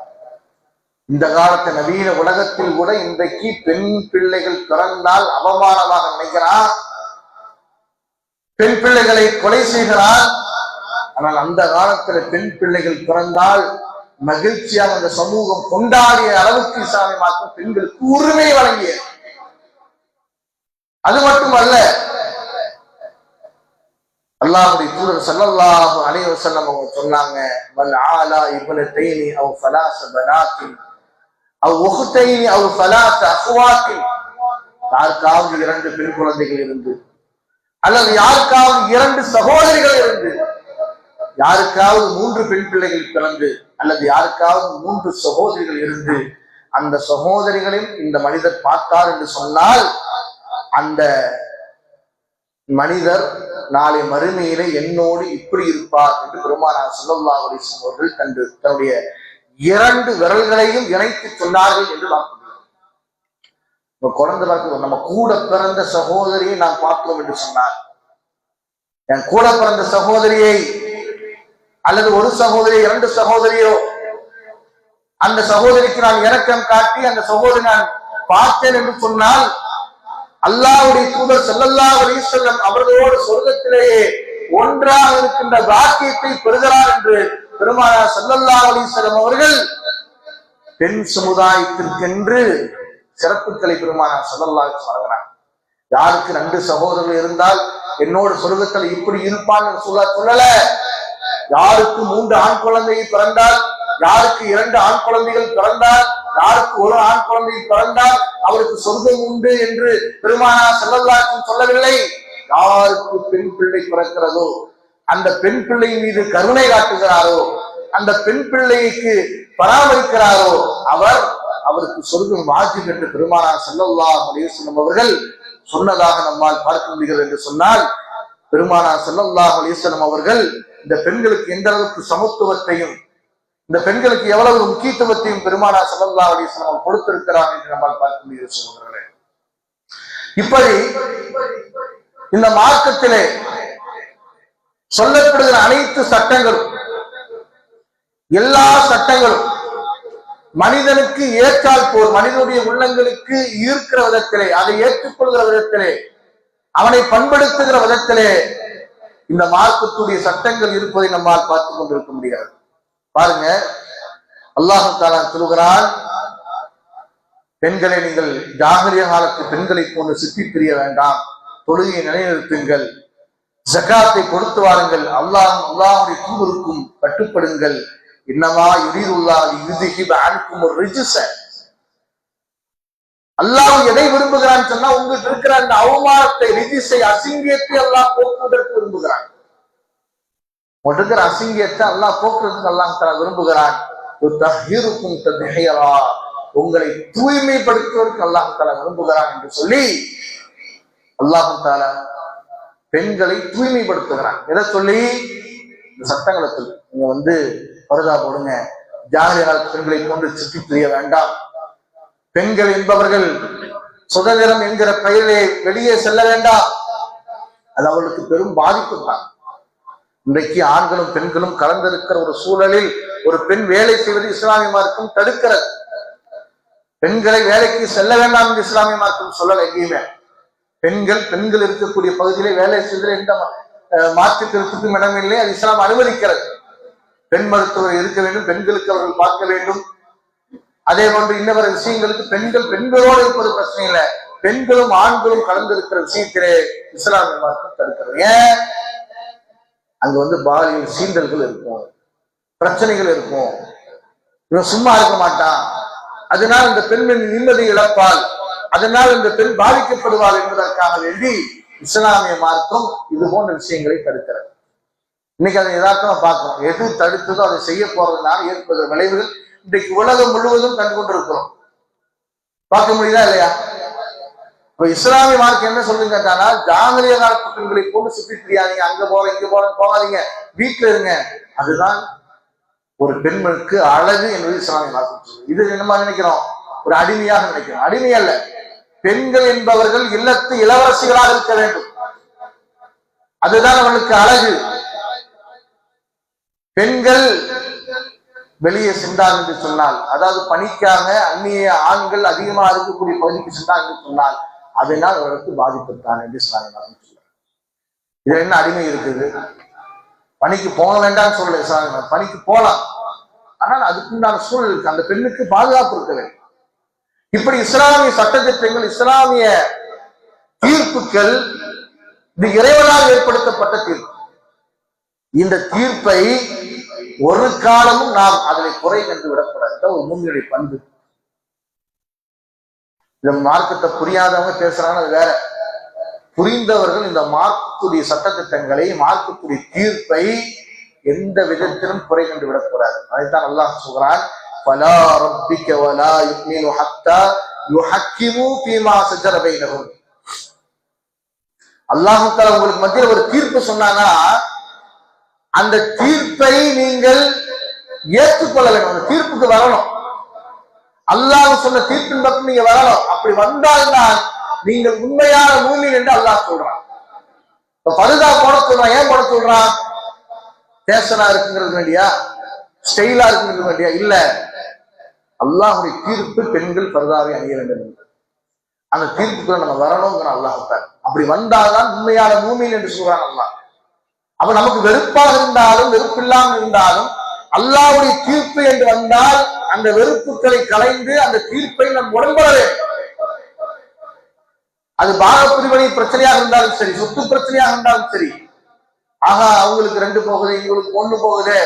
இந்த காலத்து நவீன உலகத்தில் கூட இன்றைக்கு பெண் பிள்ளைகள் பிறந்தால் அவமானமாக நினைக்கிறான், பெண் பிள்ளைகளை கொலை செய்கிறான். ஆனால் அந்த காலத்துல பெண் பிள்ளைகள் பிறந்தால் மகிழ்ச்சியாக அந்த சமூகம் கொண்டாடிய அளவுக்கு இஸ்லாமிய மார்க்கம் பெண்களுக்கு உரிமை வழங்கிய. அது மட்டுமல்ல, அல்லாஹ்வுடைய தூதர் ஸல்லல்லாஹு அலைஹி வஸல்லம் அவங்க சொன்னாங்க, வல் ஆலா இப்னதைனி அவ் ஸலாஸ பனாத்தின் அவ் உக்தைனி அவ் ஸலாஸ அக்வாத்தின், யாருக்காவது 2 பெண் குழந்தைகள் இருந்து, அல்லது யாருக்காவது 2 சகோதரிகள் இருந்து, யாருக்காவது 3 பெண் பிள்ளைகள் பிறந்து, அல்லது யாருக்காவது 3 சகோதரிகள் இருந்து, அந்த சகோதரிகளையும் இந்த மனிதர் பார்த்தார் என்று சொன்னால் அந்த மனிதர் நாளை மறுமையிலே என்னோடு இப்படி இருப்பார் என்று பெருமானார் ஸல்லல்லாஹு அலைஹி வஸல்லம் அவர்கள் தன்னுடைய 2 விரல்களையும் இணைத்து சொன்னார்கள் என்று பார்க்கிறோம். குழந்தை பார்க்க நம்ம கூட பிறந்த சகோதரியை நாம் பார்த்தோம் என்று சொன்னார், என் கூட பிறந்த சகோதரியை அல்லது ஒரு சகோதரி 2 சகோதரியோ, அந்த சகோதரிக்கு நான் இரக்கம் காட்டி அந்த சகோதரி நான் பார்த்தேன் என்று சொன்னால் அல்லாஹ்வுடைய தூதர் ஸல்லல்லாஹு அலைஹி வஸல்லம் அவர்களோடு சொர்க்கத்திலேயே ஒன்றாக இருக்கின்ற பாக்கியத்தை பெறுகிறார் என்று பெருமானார் ஸல்லல்லாஹு அலைஹி வஸல்லம் அவர்கள் பெண் சமுதாயத்திற்கென்று சிறப்புகளை பெருமானார் ஸல்லல்லாஹு அலைஹி வஸல்லம் வழங்கினார். யாருக்கு 2 சகோதரர்கள் இருந்தால் என்னோடு சொர்க்கத்தில் இப்படி இருப்பான்னு சொல்லல. யாருக்கு 3 ஆண் குழந்தை பிறந்தால், யாருக்கு 2 ஆண் குழந்தைகள் பிறந்தால், யாருக்கு 1 ஆண் குழந்தை பிறந்தால் அவருக்கு சொர்க்கம் உண்டு என்று பெருமானார் ஸல்லல்லாஹு அலைஹி வஸல்லம் சொல்லவில்லை. யாருக்கு பெண் பிள்ளை பிறக்கிறதோ, அந்த பெண் பிள்ளை மீது கருணை காட்டுகிறாரோ, அந்த பெண் பிள்ளைக்கு பராமரிக்கிறாரோ அவருக்கு சொர்க்கம் வாஜிப் என்று பெருமானார் ஸல்லல்லாஹு அலைஹி வஸல்லம் அவர்கள் சொன்னதாக நம்மால் பார்க்க முடிகிறது என்று சொன்னால், பெருமானார் ஸல்லல்லாஹு அலைஹி வஸல்லம் அவர்கள் இந்த பெண்களுக்கு எந்த அளவுக்கு சமத்துவத்தையும், இந்த பெண்களுக்கு எவ்வளவு முக்கியத்துவத்தையும் பெருமானார் ஸல்லல்லாஹு அலைஹி வஸல்லம் கொடுத்திருக்கிறார் என்று நம்மால் பார்க்க முடிகிறது சொல்கிறேன். இப்படி இந்த மார்க்கத்திலே சொல்லப்படுகிற அனைத்து சட்டங்களும், எல்லா சட்டங்களும் மனிதனுக்கு ஏற்றால் போல், மனிதனுடைய உள்ளங்களுக்கு ஈர்க்கிற விதத்திலே, அதை ஏற்றுக்கொள்கிற விதத்திலே, அவனை பண்படுத்துகிற விதத்திலே இந்த மார்க்கத்துடைய சட்டங்கள் இருப்பதை நம்மால் பார்த்துக் கொண்டிருக்க முடியாது. பாருங்க, அல்லாஹ் தஆலா சொல்கிறான், பெண்களை நீங்கள் ஜாகிலியா காலத்து பெண்களை போன்று சுற்றி திரிய வேண்டாம், தொழுகையை நிலைநிறுத்துங்கள், ஜகாத்தை கொடுத்து வாருங்கள், அல்லாஹ்வுடைய தூதருக்கும் கட்டுப்படுங்கள், இன்னமா யுரீதுல்லாஹு யுذஹிப அன்கும் ரிஜ்ஸ. அல்லாஹ் எதை விரும்புகிறான்னு சொன்னா, உங்களுக்கு இருக்கிற அந்த அவமானத்தை, ரிஜிஸை, அசிங்கத்தை அல்லாஹ் போக்குவதற்கு விரும்புகிறான். உங்களுக்கு இருக்கிற அசிங்கத்தை அல்லாஹ் போக்குறதுக்கு அல்லாஹ் தஆலா விரும்புகிறான். யுதஹிருக்கும் தத்ஹீரா, உங்களை தூய்மைப்படுத்துவதற்கு அல்லாஹ் தஆலா விரும்புகிறான் என்று சொல்லி அல்லாஹ் தஆலா பெண்களை தூய்மைப்படுத்துகிறான். எதை சொல்லி? இந்த சட்டங்களை சொல்லி, நீங்க பரதா போடுங்க, ஜாகிலியா பெண்களை போன்று சுற்றி திரிய வேண்டாம், பெண்கள் என்பவர்கள் சுதந்திரம் என்கிற பெயரிலே வெளியே செல்ல வேண்டாம், அது அவர்களுக்கு பெரும் பாதிப்பு தான். இன்றைக்கு ஆண்களும் பெண்களும் கலந்திருக்கிற ஒரு சூழலில் ஒரு பெண் வேலை செய்வது இஸ்லாமிய மார்க்கம் தடுக்கிறது. பெண்களை வேலைக்கு செல்ல வேண்டாம் என்று இஸ்லாமிய மார்க்கம் சொல்லல எங்கேயுமே. பெண்கள் பெண்கள் இருக்கக்கூடிய பகுதியிலே வேலை செய்வதில் எந்த மாற்று கருத்துக்கும் இடமில்லை. அது இஸ்லாம் அனுமதிக்கிறது. பெண் மருத்துவர் இருக்க வேண்டும், பெண்களுக்கு அவர்கள் பார்க்க வேண்டும். அதே போன்று இன்னவர விஷயங்களுக்கு பெண்கள் பெண்களோடு இருப்பது பிரச்சனை இல்லை, பெண்களும் ஆண்களும் கலந்து இருக்கிற விஷயத்திலே இஸ்லாமிய மார்க்கம் தடுக்கிறது. ஏன்? அங்க பாலியல் சீண்டல்கள் இருக்கும், பிரச்சனைகள் இருக்கும், இவன் சும்மா இருக்க மாட்டான், அதனால் இந்த பெண்ணின் நிம்மதி இழப்பால், அதனால் இந்த பெண் பாதிக்கப்படுவாள் என்பதற்காக வேண்டி இஸ்லாமிய மார்க்கம் இது போன்ற விஷயங்களை தடுக்கிறது. இன்னைக்கு அதை யதார்த்தமா பார்க்கிறோம். எது தடுத்ததோ அதை செய்ய போறதுனால ஏற்படுகிற விளைவுகள் இன்றைக்கு உலகம் முழுவதும் கண்டுகொண்டிருக்கிறோம். பார்க்க முடியுதா இல்லையா? இப்ப இஸ்லாமிய மார்க்கம் என்ன சொல்லுங்க கேட்டானா, ஜாங்கிலிய காலத்து பெண்களை போட்டு சுற்றி தெரியாதீங்க, அங்க போறேன் இங்க போறேன் போகாதீங்க, வீட்டுல இருங்க. அதுதான் ஒரு பெண்களுக்கு அழகு என்பது இஸ்லாமிய மார்க்கம் சொல்லுது. இது என்னமா நினைக்கிறோம்? ஒரு அடிமையாக நினைக்கிறோம். அடிமை அல்ல. பெண்கள் என்பவர்கள் இல்லத்து இளவரசிகளாக இருக்க வேண்டும். அதுதான் அவர்களுக்கு அழகு. பெண்கள் வெளியே சென்றார் என்று சொன்னால், அதாவது பணிக்காக அந்நிய ஆண்கள் அதிகமாக இருக்கக்கூடிய பகுதிக்கு சென்றார் என்று சொன்னால், அதனால் அவர்களுக்கு பாதிப்புத்தான் என்று சொல்றாங்க. இதுல என்ன அடிமை இருக்குது? பணிக்கு போக வேண்டாம்னு சொல்லல இஸ்லாமிய, பணிக்கு போலாம், ஆனால் அதுக்குண்டான சூழல் இருக்கு, அந்த பெண்ணுக்கு பாதுகாப்பு இருக்க வேண்டும். இப்படி இஸ்லாமிய சட்டத்திட்டங்கள், இஸ்லாமிய தீர்ப்புகள், இது இறைவனால் ஏற்படுத்தப்பட்ட தீர்ப்பு. இந்த தீர்ப்பை ஒரு காலமும் நாம் அதனை குறை கண்டு விடக்கூடாது. ஒரு மூமியுடைய பண்பு. இந்த மார்க்கத்தை புரியாதவங்க பேசுறாங்க, அது வேற. புரிந்தவர்கள் இந்த மார்க்கத்துடைய சட்டத்திட்டங்களை, மார்க்கத்துடைய தீர்ப்பை எந்த விதத்திலும் குறை கண்டு விடக்கூடாது. அதைத்தான் அல்லாஹ் சொல்றான், ஃபலா ரப்பிக வலா யுமினு ஹத்தா யுஹக்கிமு ஃபீமா ஷஜர பைனஹும். அல்லாஹ் தஆலா உங்களுக்கு மத்தியில் ஒரு தீர்ப்பு சொன்னானா, அந்த தீர்ப்பை நீங்கள் ஏற்றுக்கொள்ள வேண்டும், அந்த தீர்ப்புக்கு வரணும். அல்லாஹ் சொன்ன தீர்ப்பின் பக்கம் நீங்க வரணும். அப்படி வந்தால்தான் நீங்கள் உண்மையான மூமின் என்று அல்லாஹ் சொல்றான். பருதா போட சொல்றான். ஏன் போட சொல்றான்? பேஷனா இருக்குங்கிறது வேண்டியா, ஸ்டைலா இருக்குங்கிறது வேண்டியா? இல்ல, அல்லாஹுடைய தீர்ப்பு பெண்கள் பருதாவை அணிய வேண்டும். அந்த தீர்ப்புக்குள்ள நம்ம வரணுங்கிற அல்லாஹ். அப்படி வந்தால்தான் உண்மையான மூமின் என்று சொல்றான் அல்லாஹ். அப்ப நமக்கு வெறுப்பாக இருந்தாலும் வெறுப்பில்லாமல் இருந்தாலும் அல்லாஹ்வுடைய தீர்ப்பு என்று வந்தால் அந்த வெறுப்புகளை கலைந்து அந்த தீர்ப்பை நம் உடன்பட வேண்டும். அது பாகப்பிரிவினை பிரச்சனையாக இருந்தாலும் சரி, சொத்து பிரச்சனையாக இருந்தாலும் சரி. ஆக அவங்களுக்கு 2 போகுது, இவங்களுக்கு 1 போகுது,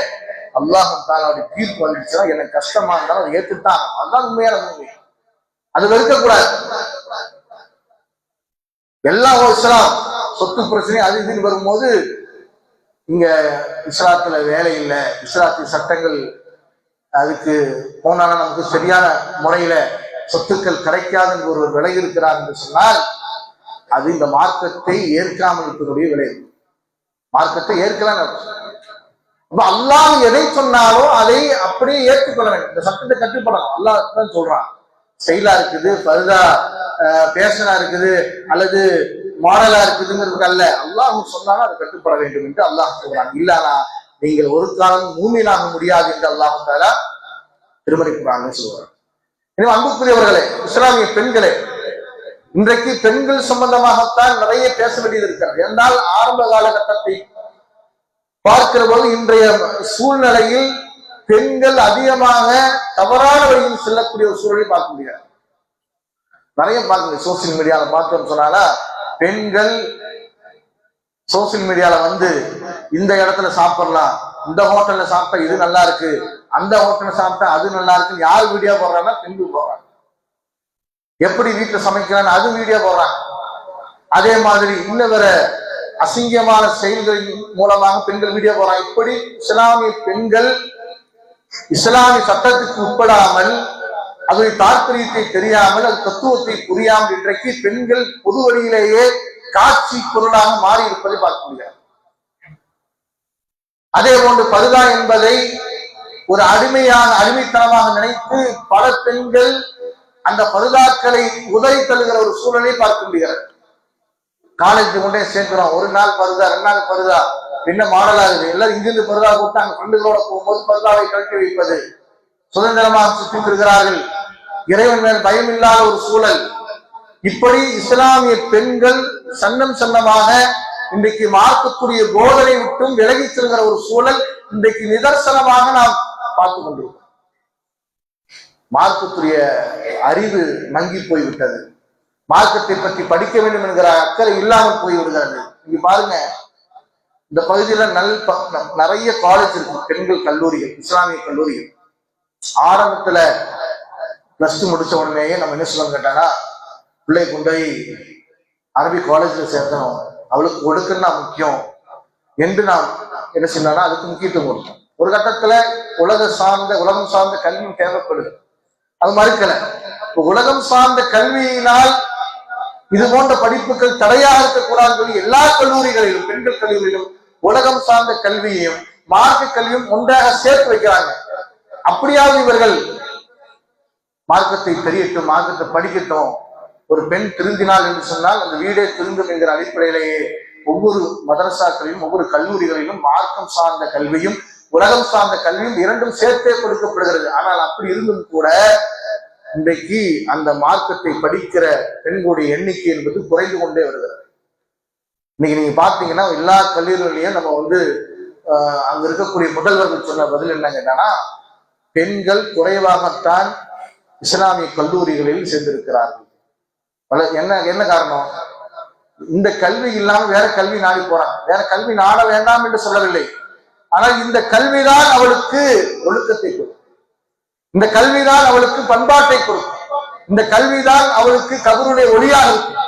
அல்லாஹ் தஆலாவுடைய தீர்ப்பு வந்துச்சுன்னா எனக்கு கஷ்டமா இருந்தாலும் அதை ஏற்றுத்தான். அதுதான் உண்மையான மூவி. அது வெறுக்கக்கூடாது. எல்லாம் இஸ்லாம் சொத்து பிரச்சனை அது இதுன்னு வரும்போது, இங்க இஸ்லாத்துல வேலை இல்லை, இஸ்லாத்திய சட்டங்கள் அதுக்கு போனாலும் நமக்கு சரியான முறையில சொத்துக்கள் கிடைக்காது ஒரு விலை இருக்கிறார் என்று சொன்னால், அது இந்த மார்க்கத்தை ஏற்காமல் இருக்கக்கூடிய விளைவு. மார்க்கத்தை ஏற்கலாம். அல்லாஹ் எதை சொன்னாலும் அதை அப்படியே ஏற்றுக்கொள்ள வேண்டும். இந்த சட்டத்தை கட்டுப்படணும். அல்லாஹ் தான் சொல்றான். ஸ்டைலா இருக்குது, பருதா பேஷனா இருக்குது, அல்லது மாடலா இருக்குதுங்கிறதுக்கு அல்ல. அல்லாஹ் சொன்னாலும் அது கட்டுப்பட வேண்டும் என்று அல்லாஹ் சொல்றான். இல்லனா நீங்கள் ஒரு காலம் மூமினாக முடியாது என்று அல்லாஹ் தஆலா திருமறை குர்ஆனில் சொல்றான். எனவே அன்புக்குரியவர்களே, இஸ்லாமிய பெண்களே, இன்றைக்கு பெண்கள் சம்பந்தமாகத்தான் நிறைய பேச வேண்டியது இருக்கிறது. என்றால் ஆரம்ப காலகட்டத்தை பார்க்கிற போது இன்றைய சூழ்நிலையில் பெண்கள் அதிகமாக தவறான வழியில் செல்லக்கூடிய ஒரு சூழலை பார்க்க முடியாது. நிறைய பார்க்க முடியும். சோசியல் மீடியால பார்த்தோம்னு சொன்னாலா, பெண்கள் சோசியல் மீடியால இந்த இடத்துல சாப்பிடலாம், இந்த ஹோட்டல்ல சாப்பிட்டா இது நல்லா இருக்கு, அந்த ஹோட்டல்ல சாப்பிட்டா அது நல்லா இருக்குன்னு யார் வீடியோ போடுறாங்கன்னா பெண்கள் போடுறாங்க. எப்படி வீட்டுல சமைக்கிறான்னு அது வீடியோ போடுறாங்க. அதே மாதிரி இன்னும் வேற அசிங்கமான செயல்களின் மூலமாக பெண்கள் வீடியோ போடுறாங்க. இப்படி இஸ்லாமிய பெண்கள் இஸ்லாமிய சட்டத்துக்கு உட்படாமல், அதனுடைய தாற்பயத்தை தெரியாமல், அது தத்துவத்தை புரியாமல் இன்றைக்கு பெண்கள் பொது வழியிலேயே காட்சி பொருளாக மாறி இருப்பதை பார்க்க முடியாது. அதே போன்று பருதா என்பதை ஒரு அடிமைத்தனமாக நினைத்து பல பெண்கள் அந்த பருதாக்களை உதறி தள்ளுகிற ஒரு சூழலை பார்க்க முடியாது. காலேஜ் கொண்டே சேர்க்கிறோம், 1 நாள் பருதா, 2 நாள் பருதா, என்ன மாடலா இருக்குது. எல்லாரும் இங்கிருந்து பருதா போட்டு அங்க ஃப்ரெண்டுகளோட போகும்போது பருதாவை கழட்டி வைப்பது, சுதந்திரமாக சுற்றி இருக்கிறார்கள். இறைவன் மேல் பயம் இல்லாத ஒரு சூழல். இப்படி இஸ்லாமிய பெண்கள் சன்னம் சன்னமாக இன்றைக்கு மார்க்கக்கூடிய போதனை விட்டும் விலகி செல்கிற ஒரு சூழல் இன்றைக்கு நிதர்சனமாக நாம் பார்த்து கொண்டிருக்கிறோம். மார்க்கத்துடைய அறிவு மங்கி போய்விட்டது. மார்க்கத்தை பற்றி படிக்க வேண்டும் என்கிற அக்கறை இல்லாமல் போய்விடுகிறது. இங்க பாருங்க, இந்த பகுதியில நிறைய காலேஜ் இருக்கு, பெண்கள் கல்லூரிகள், இஸ்லாமிய கல்லூரிகள். ஆரம்பத்துல +2 முடிச்ச உடனேயே நம்ம என்ன சொல்ல கேட்டானா, பிள்ளை கொண்டு போய் அரபி காலேஜ்ல சேர்த்தணும், அவளுக்கு ஒடுக்குன்னா முக்கியம் என்று நாம் என்ன செய்யணும்னா அதுக்கு முக்கியத்துவம் கொடுத்தோம். ஒரு கட்டத்துல உலகம் சார்ந்த கல்வி தேவைப்படுது, அது மறுக்கல. உலகம் சார்ந்த கல்வியினால் இது போன்ற படிப்புகள் தடையாக இருக்கக்கூடாதுன்னு சொல்லி எல்லா கல்லூரிகளிலும், பெண்கள் கல்லூரியிலும் உலகம் சார்ந்த கல்வியையும் மார்க்க கல்வியும் ஒன்றாக சேர்த்து வைக்கிறாங்க. அப்படியாவது இவர்கள் மார்க்கத்தை தெரியட்டும், மார்க்கத்தை படிக்கட்டும். ஒரு பெண் திருந்தினாள் என்று சொன்னால் அந்த வீடே திருந்தும் என்கிற அடிப்படையிலேயே ஒவ்வொரு மதரசாக்களிலும் ஒவ்வொரு கல்லூரிகளிலும் மார்க்கம் சார்ந்த கல்வியும் உலகம் சார்ந்த கல்வியும் இரண்டும் சேர்த்தே கொடுக்கப்படுகிறது. ஆனால் அப்படி இருந்தும் கூட இன்றைக்கு அந்த மார்க்கத்தை படிக்கிற பெண்களுடைய எண்ணிக்கை என்பது குறைந்து கொண்டே வருகிறது. இன்னைக்கு நீங்க பாத்தீங்கன்னா எல்லா கல்லூரிகளையும் நம்ம அங்க இருக்கக்கூடிய முதல்வர்கள் சொன்ன பதில் என்ன கேட்டானா, பெண்கள் குறைவாகத்தான் இஸ்லாமிய கல்லூரிகளில் சேர்ந்திருக்கிறார்கள். என்ன காரணம்? இந்த கல்வி இல்லாம வேற கல்வி நாடி போறாங்க. வேற கல்வி நாட வேண்டாம் என்று சொல்லவில்லை, ஆனால் இந்த கல்விதான் அவளுக்கு ஒழுக்கத்தை கொடுக்கும், இந்த கல்விதான் அவளுக்கு பண்பாட்டை கொடுக்கும், இந்த கல்விதான் அவளுக்கு கபருடைய ஒளியாக இருக்கும்.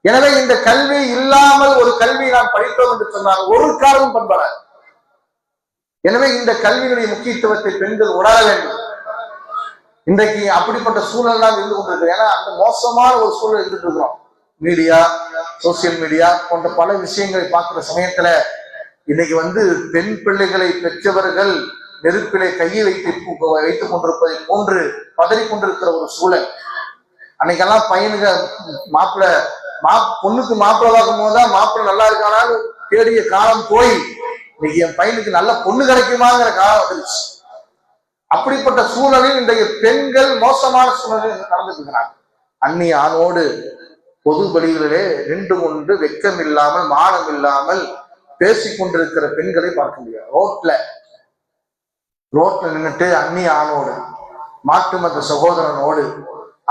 எனவே இந்த கல்வி இல்லாமல் ஒரு கல்வி நாம் படித்தோம் என்று சொன்னால் ஒரு காரணம் பண்பாடாது. எனவே இந்த கல்வியினுடைய முக்கியத்துவத்தை பெண்கள் உணர வேண்டும். இன்றைக்கு அப்படிப்பட்ட சூழல் தான் இருந்து கொண்டிருக்கு. ஏன்னா அந்த மோசமான ஒரு சூழல் இருந்துட்டு இருக்கிறோம். மீடியா, சோசியல் மீடியா போன்ற பல விஷயங்களை பார்க்கிற சமயத்துல இன்னைக்கு பெண் பிள்ளைகளை பெற்றவர்கள் நெருப்பிலே கையை வைத்துக் கொண்டிருப்பதை போன்று பதறிக்கொண்டிருக்கிற ஒரு சூழல். அன்னைக்கெல்லாம் பையனுக்கு பொண்ணுக்கு மாப்பிள்ளை பார்க்கும் போதுதான் மாப்பிள்ளை நல்லா இருக்கானாலும் தேடிய காலம் போய் இன்னைக்கு என் பையனுக்கு நல்ல பொண்ணு கிடைக்குமாங்கிற காலம் வந்துருச்சு. அப்படிப்பட்ட சூழலில் இன்றைய பெண்கள் மோசமான சூழலில் நடந்துட்டு இருக்கிறாங்க. அந்நிய ஆணோடு பொது வழிகளிலே நின்று கொண்டு வெக்கம் இல்லாமல் மானம் இல்லாமல் பேசிக் கொண்டிருக்கிற பெண்களை பார்க்க முடியாது. ரோட்ல நின்றுட்டு அந்நிய ஆணோடு மாட்டு மத சகோதரனோடு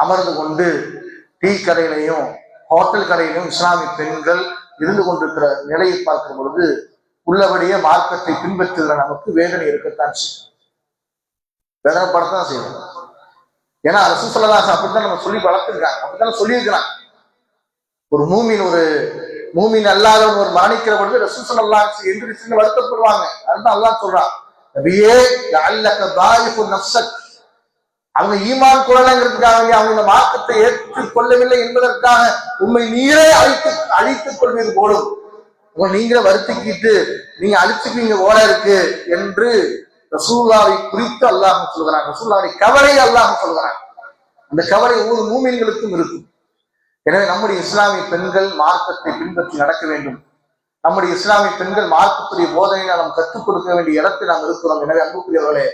அமர்ந்து கொண்டு டீ கடையிலையும் ஹோட்டல் கடையிலையும் இஸ்லாமிய பெண்கள் இருந்து கொண்டிருக்கிற நிலையை பார்க்கும் பொழுது உள்ளபடியே மார்க்கத்தை பின்பற்றுகிற நமக்கு வேதனை இருக்கத்தான் செய்யும், வேதனைப்படத்தான் செய்யும். ஏன்னா ரசூல் ஸல்லல்லாஹு அலைஹி வஸல்லம் அப்படித்தான் நம்ம சொல்லி வளர்த்துருக்காங்க, அப்படித்தான் சொல்லியிருக்கிறாங்க. ஒரு மூமின் அல்லாதவன் ஒரு மரணிக்கிற பொழுது ரசூல் ஸல்லல்லாஹு அலைஹி வஸல்லம் எந்திரிச்சு வருத்தப்படுவாங்க. அதுதான் அல்லாஹ் சொல்றான், நபியே லஅல்லக பாயிஃபு நஃப்ஸக், அவங்க ஈமான் கொள்ளலைங்கிறதுக்காக அவங்க இந்த மார்க்கத்தை ஏற்றுக் கொள்ளவில்லை என்பதற்காக உண்மை நீரே அழித்துக் கொள்வது போலும், நீங்களே வருத்திக்கிட்டு நீங்க அழிச்சுக்குவீங்க போல இருக்கு என்று ரசூலுல்லாஹை குறித்து அல்லாஹ் சொல்கிறான். ரசூலுல்லாஹுடைய கவலை அல்லாஹ் சொல்கிறான். அந்த கவலை ஒவ்வொரு மூமின்களுக்கும் இருக்கும். எனவே நம்முடைய இஸ்லாமிய பெண்கள் மார்க்கத்தை பின்பற்றி நடக்க வேண்டும். நம்முடைய இஸ்லாமிய பெண்கள் மார்க்கத்துடைய போதனையை நாம் கற்றுக் கொடுக்க வேண்டிய இடத்தில் நாம் இருக்கிறோம். எனவே அன்புக்குரியவர்களே,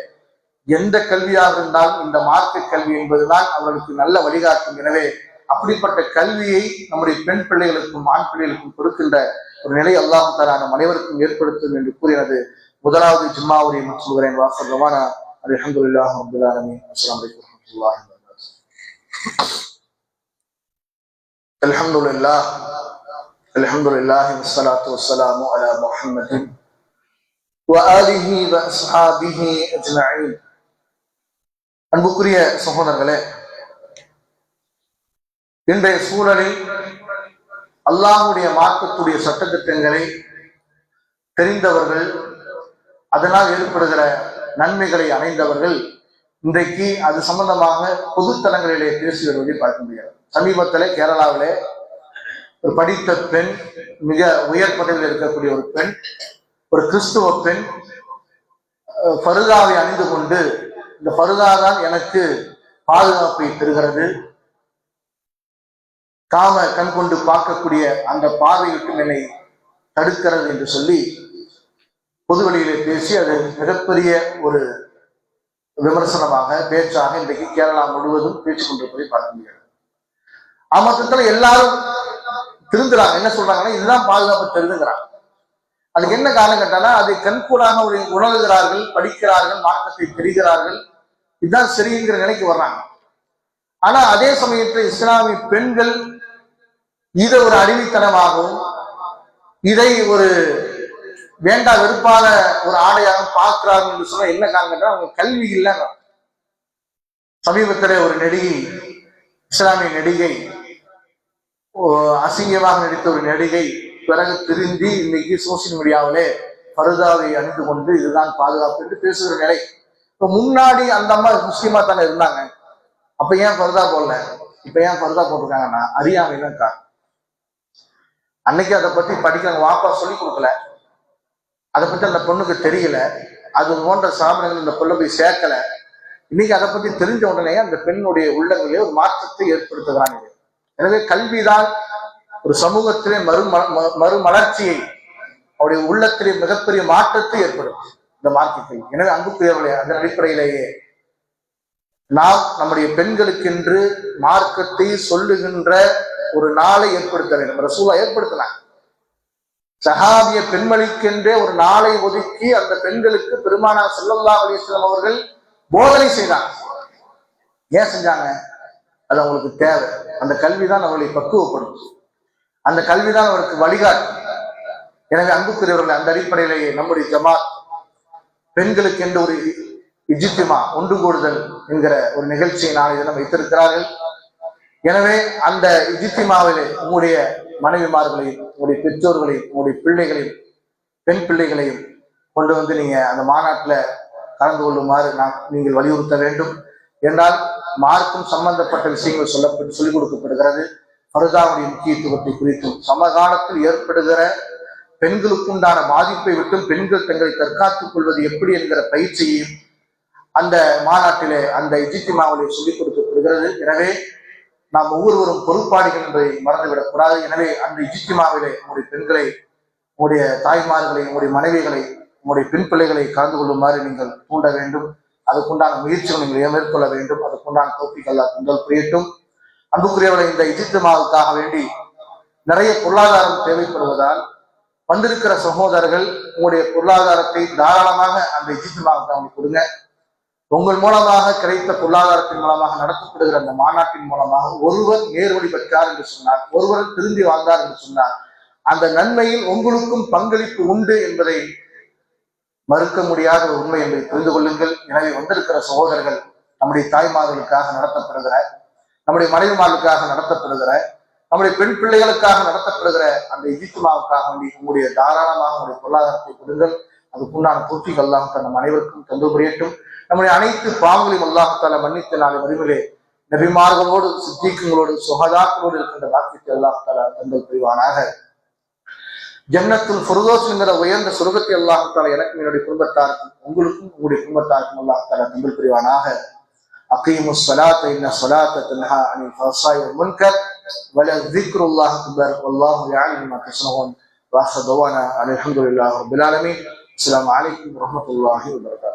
எந்த கல்வியாக இருந்தாலும் இந்த மார்க்க கல்வி என்பதுதான் அவர்களுக்கு நல்ல வழிகாட்டும். எனவே அப்படிப்பட்ட கல்வியை நம்முடைய பெண் பிள்ளைகளுக்கும் ஆண் பிள்ளைகளுக்கும் கொடுக்கின்ற ஒரு நிலை அல்லாஹ் தஆலா நம் அனைவருக்கும் ஏற்படுத்தும் என்று கூறினது முதலாவது ஜும்மாவுரை சொல்கிறேன். வாசல் ரவானா அல்ஹம்துலில்லாஹி ரப்பில் ஆலமீன். அஸ்ஸலாமு அலைக்கும் வரஹ்மத்துல்லாஹி வபரகாத்துஹு. அல்ஹம்துலில்லாஹி வஸ்ஸலாத்து வஸ்ஸலாமு அலா முஹம்மதின் வ ஆலிஹி வ அஸ்ஹாபிஹி அஜ்மஈன். அன்புக்குரிய சகோதரர்களே, இன்றைய சூழலில் அல்லாஹ்வுடைய மார்க்கத்துடைய சட்டத்திட்டங்களை தெரிந்தவர்கள், அதனால் ஏற்படுகிற நன்மைகளை அடைந்தவர்கள் இன்றைக்கு அது சம்பந்தமாக பொதுத்தலங்களிலே பேசி வருவதை பார்க்க முடியாது. சமீபத்தில் கேரளாவிலே ஒரு படித்த பெண், மிக உயர் பதவியில் இருக்கக்கூடிய ஒரு பெண், ஒரு கிறிஸ்துவ பெண் ஃபருதாவை அணிந்து கொண்டு, இந்த ஃபருதா தான் எனக்கு பாதுகாப்பை தருகிறது, காம கண் கொண்டு பார்க்கக்கூடிய அந்த பார்வையிட்டு என்னை தடுக்கிறது என்று சொல்லி பொதுவெளியிலே பேசி அது மிகப்பெரிய ஒரு விமர்சனமாக பேச்சாக இன்றைக்கு கேரளா முழுவதும் பேசிக் கொண்டிருப்பதை பார்க்க முடியாது. மொத்தத்துல எல்லாரும் திருந்துறாங்க. என்ன சொல்றாங்கன்னா இதுதான் பாதுகாப்பு தெரிந்துங்கிறாங்க. அதுக்கு என்ன காரணம் கேட்டாலும் அதை கண்கூடாக உணர்கிறார்கள், படிக்கிறார்கள், மார்க்கத்தை தெரிகிறார்கள், இதுதான் சரிங்கிற நிலைக்கு வர்றாங்க. ஆனா அதே சமயத்தில் இஸ்லாமிய பெண்கள் இதை ஒரு அடிமைத்தனமாகவும் இதை ஒரு வேண்டா வெறுப்பான ஒரு ஆடையாக பார்க்கிறார்கள் என்று சொன்னா என்ன காரணம் கேட்டா அவங்க கல்வி இல்லைங்க. சமீபத்தில் ஒரு நடிகை, இஸ்லாமிய நடிகை, அசிங்கமாக நடித்த ஒரு நடிகை பிறகு திருந்தி இன்னைக்கு சோசியல் மீடியாவிலே பருதாவை அணிந்து கொண்டு இதுதான் பாதுகாப்பு என்று பேசுகிற நிலை. இப்ப முன்னாடி அந்த அம்மா முஸ்லீமா தானே இருந்தாங்க, அப்ப ஏன் பருதா போடல, இப்ப ஏன் பருதா போட்டிருக்காங்கன்னா அறியாமை தான். அன்னைக்கு அதை பத்தி படிக்கிறாங்க, வாப்பா சொல்லி கொடுக்கல, அதை பத்தி அந்த பொண்ணுக்கு தெரியல, அது போன்ற சாதனங்கள் இந்த பொண்ணை போய் சேர்க்கல. இன்னைக்கு அதை பத்தி தெரிஞ்ச உடனே அந்த பெண்ணுடைய உள்ளங்களிலே ஒரு மாற்றத்தை ஏற்படுத்துகிறாங்க. எனவே கல்விதான் ஒரு சமூகத்திலே மறுமலர்ச்சியை, அவருடைய உள்ளத்திலே மிகப்பெரிய மாற்றத்தை ஏற்படுத்தும் இந்த மார்க்கத்தில். எனவே அன்புக்குரியவர்களே, அதன் அடிப்படையிலேயே நாம் நம்முடைய பெண்களுக்கென்று மார்க்கத்தை சொல்லுகின்ற ஒரு நாளை ஏற்படுத்த வேண்டும். ரசூலுல்லாஹ் ஏற்படுத்தினாங்க. சஹாபிய பெண்மணிக்கென்றே ஒரு நாளை ஒதுக்கி அந்த பெண்களுக்கு பெருமானார் ஸல்லல்லாஹு அலைஹி வஸல்லம் அவர்கள் போதனை செய்தாங்க. ஏன் செஞ்சாங்க? அது அவங்களுக்கு தேவை. அந்த கல்விதான் அவர்களை பக்குவப்படுத்தும், அந்த கல்விதான் அவருக்கு வழிகாட்டும். எனவே அன்புக்குரியவர்கள், அந்த அடிப்படையிலேயே நம்முடைய ஜமாத் பெண்களுக்கு என்று ஒரு இஜ்திமா, ஒன்று கூடுதல் என்கிற ஒரு நிகழ்ச்சியை நாளை தினம் வைத்திருக்கிறார்கள். எனவே அந்த இஜ்திமாவிலே உங்களுடைய மனைவிமார்களையும், உங்களுடைய பெற்றோர்களையும், உங்களுடைய பிள்ளைகளையும், பெண் பிள்ளைகளையும் கொண்டு வந்து நீங்க அந்த மாநாட்டில் கலந்து கொள்ளுமாறு நீங்கள் வலியுறுத்த வேண்டும். என்றால் மார்க்கும் சம்பந்தப்பட்ட விஷயங்கள் சொல்லிக் கொடுக்கப்படுகிறது. பர்தாவுடைய முக்கியத்துவத்தை குறித்தும் சமகாலத்தில் ஏற்படுகிற பெண்களுக்குண்டான பாதிப்பை விட்டும் பெண்கள் தங்களை தற்காத்துக் கொள்வது எப்படி என்கிற பயிற்சியையும் அந்த மாநாட்டிலே, அந்த இஜ்திமாவிலே சொல்லிக் கொடுக்கப்படுகிறது. எனவே நாம் ஒவ்வொருவரும் பொறுப்பாளிகள் என்பதை மறந்துவிடக் கூடாது. எனவே அந்த இஜ்திமாவிலே உங்களுடைய பெண்களை, உங்களுடைய தாய்மார்களை, உங்களுடைய மனைவிகளை, உங்களுடைய பெண் பிள்ளைகளை கலந்து கொள்ளுமாறு நீங்கள் தூண்ட வேண்டும். அதுக்குண்டான முயற்சிகள் நீங்கள் மேற்கொள்ள வேண்டும். அதுக்குண்டான தௌஃபீக் அல்லாஹ் தந்தல் புரியட்டும். அன்புக்குரியவர்களை, இந்த இஜ்திமாவுக்காக வேண்டி நிறைய பொருளாதாரம் தேவைப்படுவதால் வந்திருக்கிற சகோதரர்கள் உங்களுடைய பொருளாதாரத்தை தாராளமாக அந்த இஜ்திமாவுக்கு கொடுங்க. உங்கள் மூலமாக கிடைத்த பொருளாதாரத்தின் மூலமாக நடத்தப்படுகிற அந்த மாநாட்டின் மூலமாக ஒருவர் நேர்வழி பெற்றார் என்று சொன்னார், ஒருவர் திரும்பி வாழ்ந்தார் என்று சொன்னார், அந்த நன்மையில் உங்களுக்கும் பங்களிப்பு உண்டு என்பதை மறுக்க முடியாத ஒரு உண்மை என்பதை புரிந்து கொள்ளுங்கள். எனவே வந்திருக்கிற சகோதரர்கள் நம்முடைய தாய்மார்களுக்காக நடத்தப்படுகிற, நம்முடைய மனைவிமார்களுக்காக நடத்தப்படுகிற, நம்முடைய பெண் பிள்ளைகளுக்காக நடத்தப்படுகிற அந்த இஜ்திமாவுக்காக வேண்டி உங்களுடைய தாராளமாக உங்களுடைய பொருளாதாரத்தை கொடுங்கள். அதுக்குண்டான தௌஃபீக் அல்லாஹ் நம் அனைவருக்கும் தந்தல் புரியட்டும். நம்முடைய அனைத்து பாவங்களையும் அல்லாஹ் தஆலா மன்னித்து நாளை மறுமையிலே நபிமார்களோடு, சித்தீக்குகளோடு, சுஹதாக்களோடு இருக்கின்ற பாக்கியத்தை அல்லாஹ் தஆலா தந்தல் புரிவானாக. ஜன்னத்துல் ஃபிர்தௌஸ் என்கிற உயர்ந்த சொர்க்கத்தை அல்லாஹ் தஆலா எனக்கும் என்னுடைய குடும்பத்தாருக்கும் உங்களுக்கும் உங்களுடைய குடும்பத்தாருக்கும் அல்லாஹ் தஆலா தந்தல் புரிவானாக. அகீமுஸ் ஸலாத்த இன்ன ஸலாத்த தன்ஹா அனில் ஃபஹ்ஷாஇ வல் முன்கர் வலذிக்ருல்லாஹி அக்பர் வல்லாஹு யஅலமு மா தஸ்னஊன். வ ஆஹிரு தஅவானா அல்ஹம்துலில்லாஹி ரப்பில் ஆலமீன். அஸ்ஸலாமு அலைக்கும் வரஹ்மத்துல்லாஹி வபரகாத்துஹு.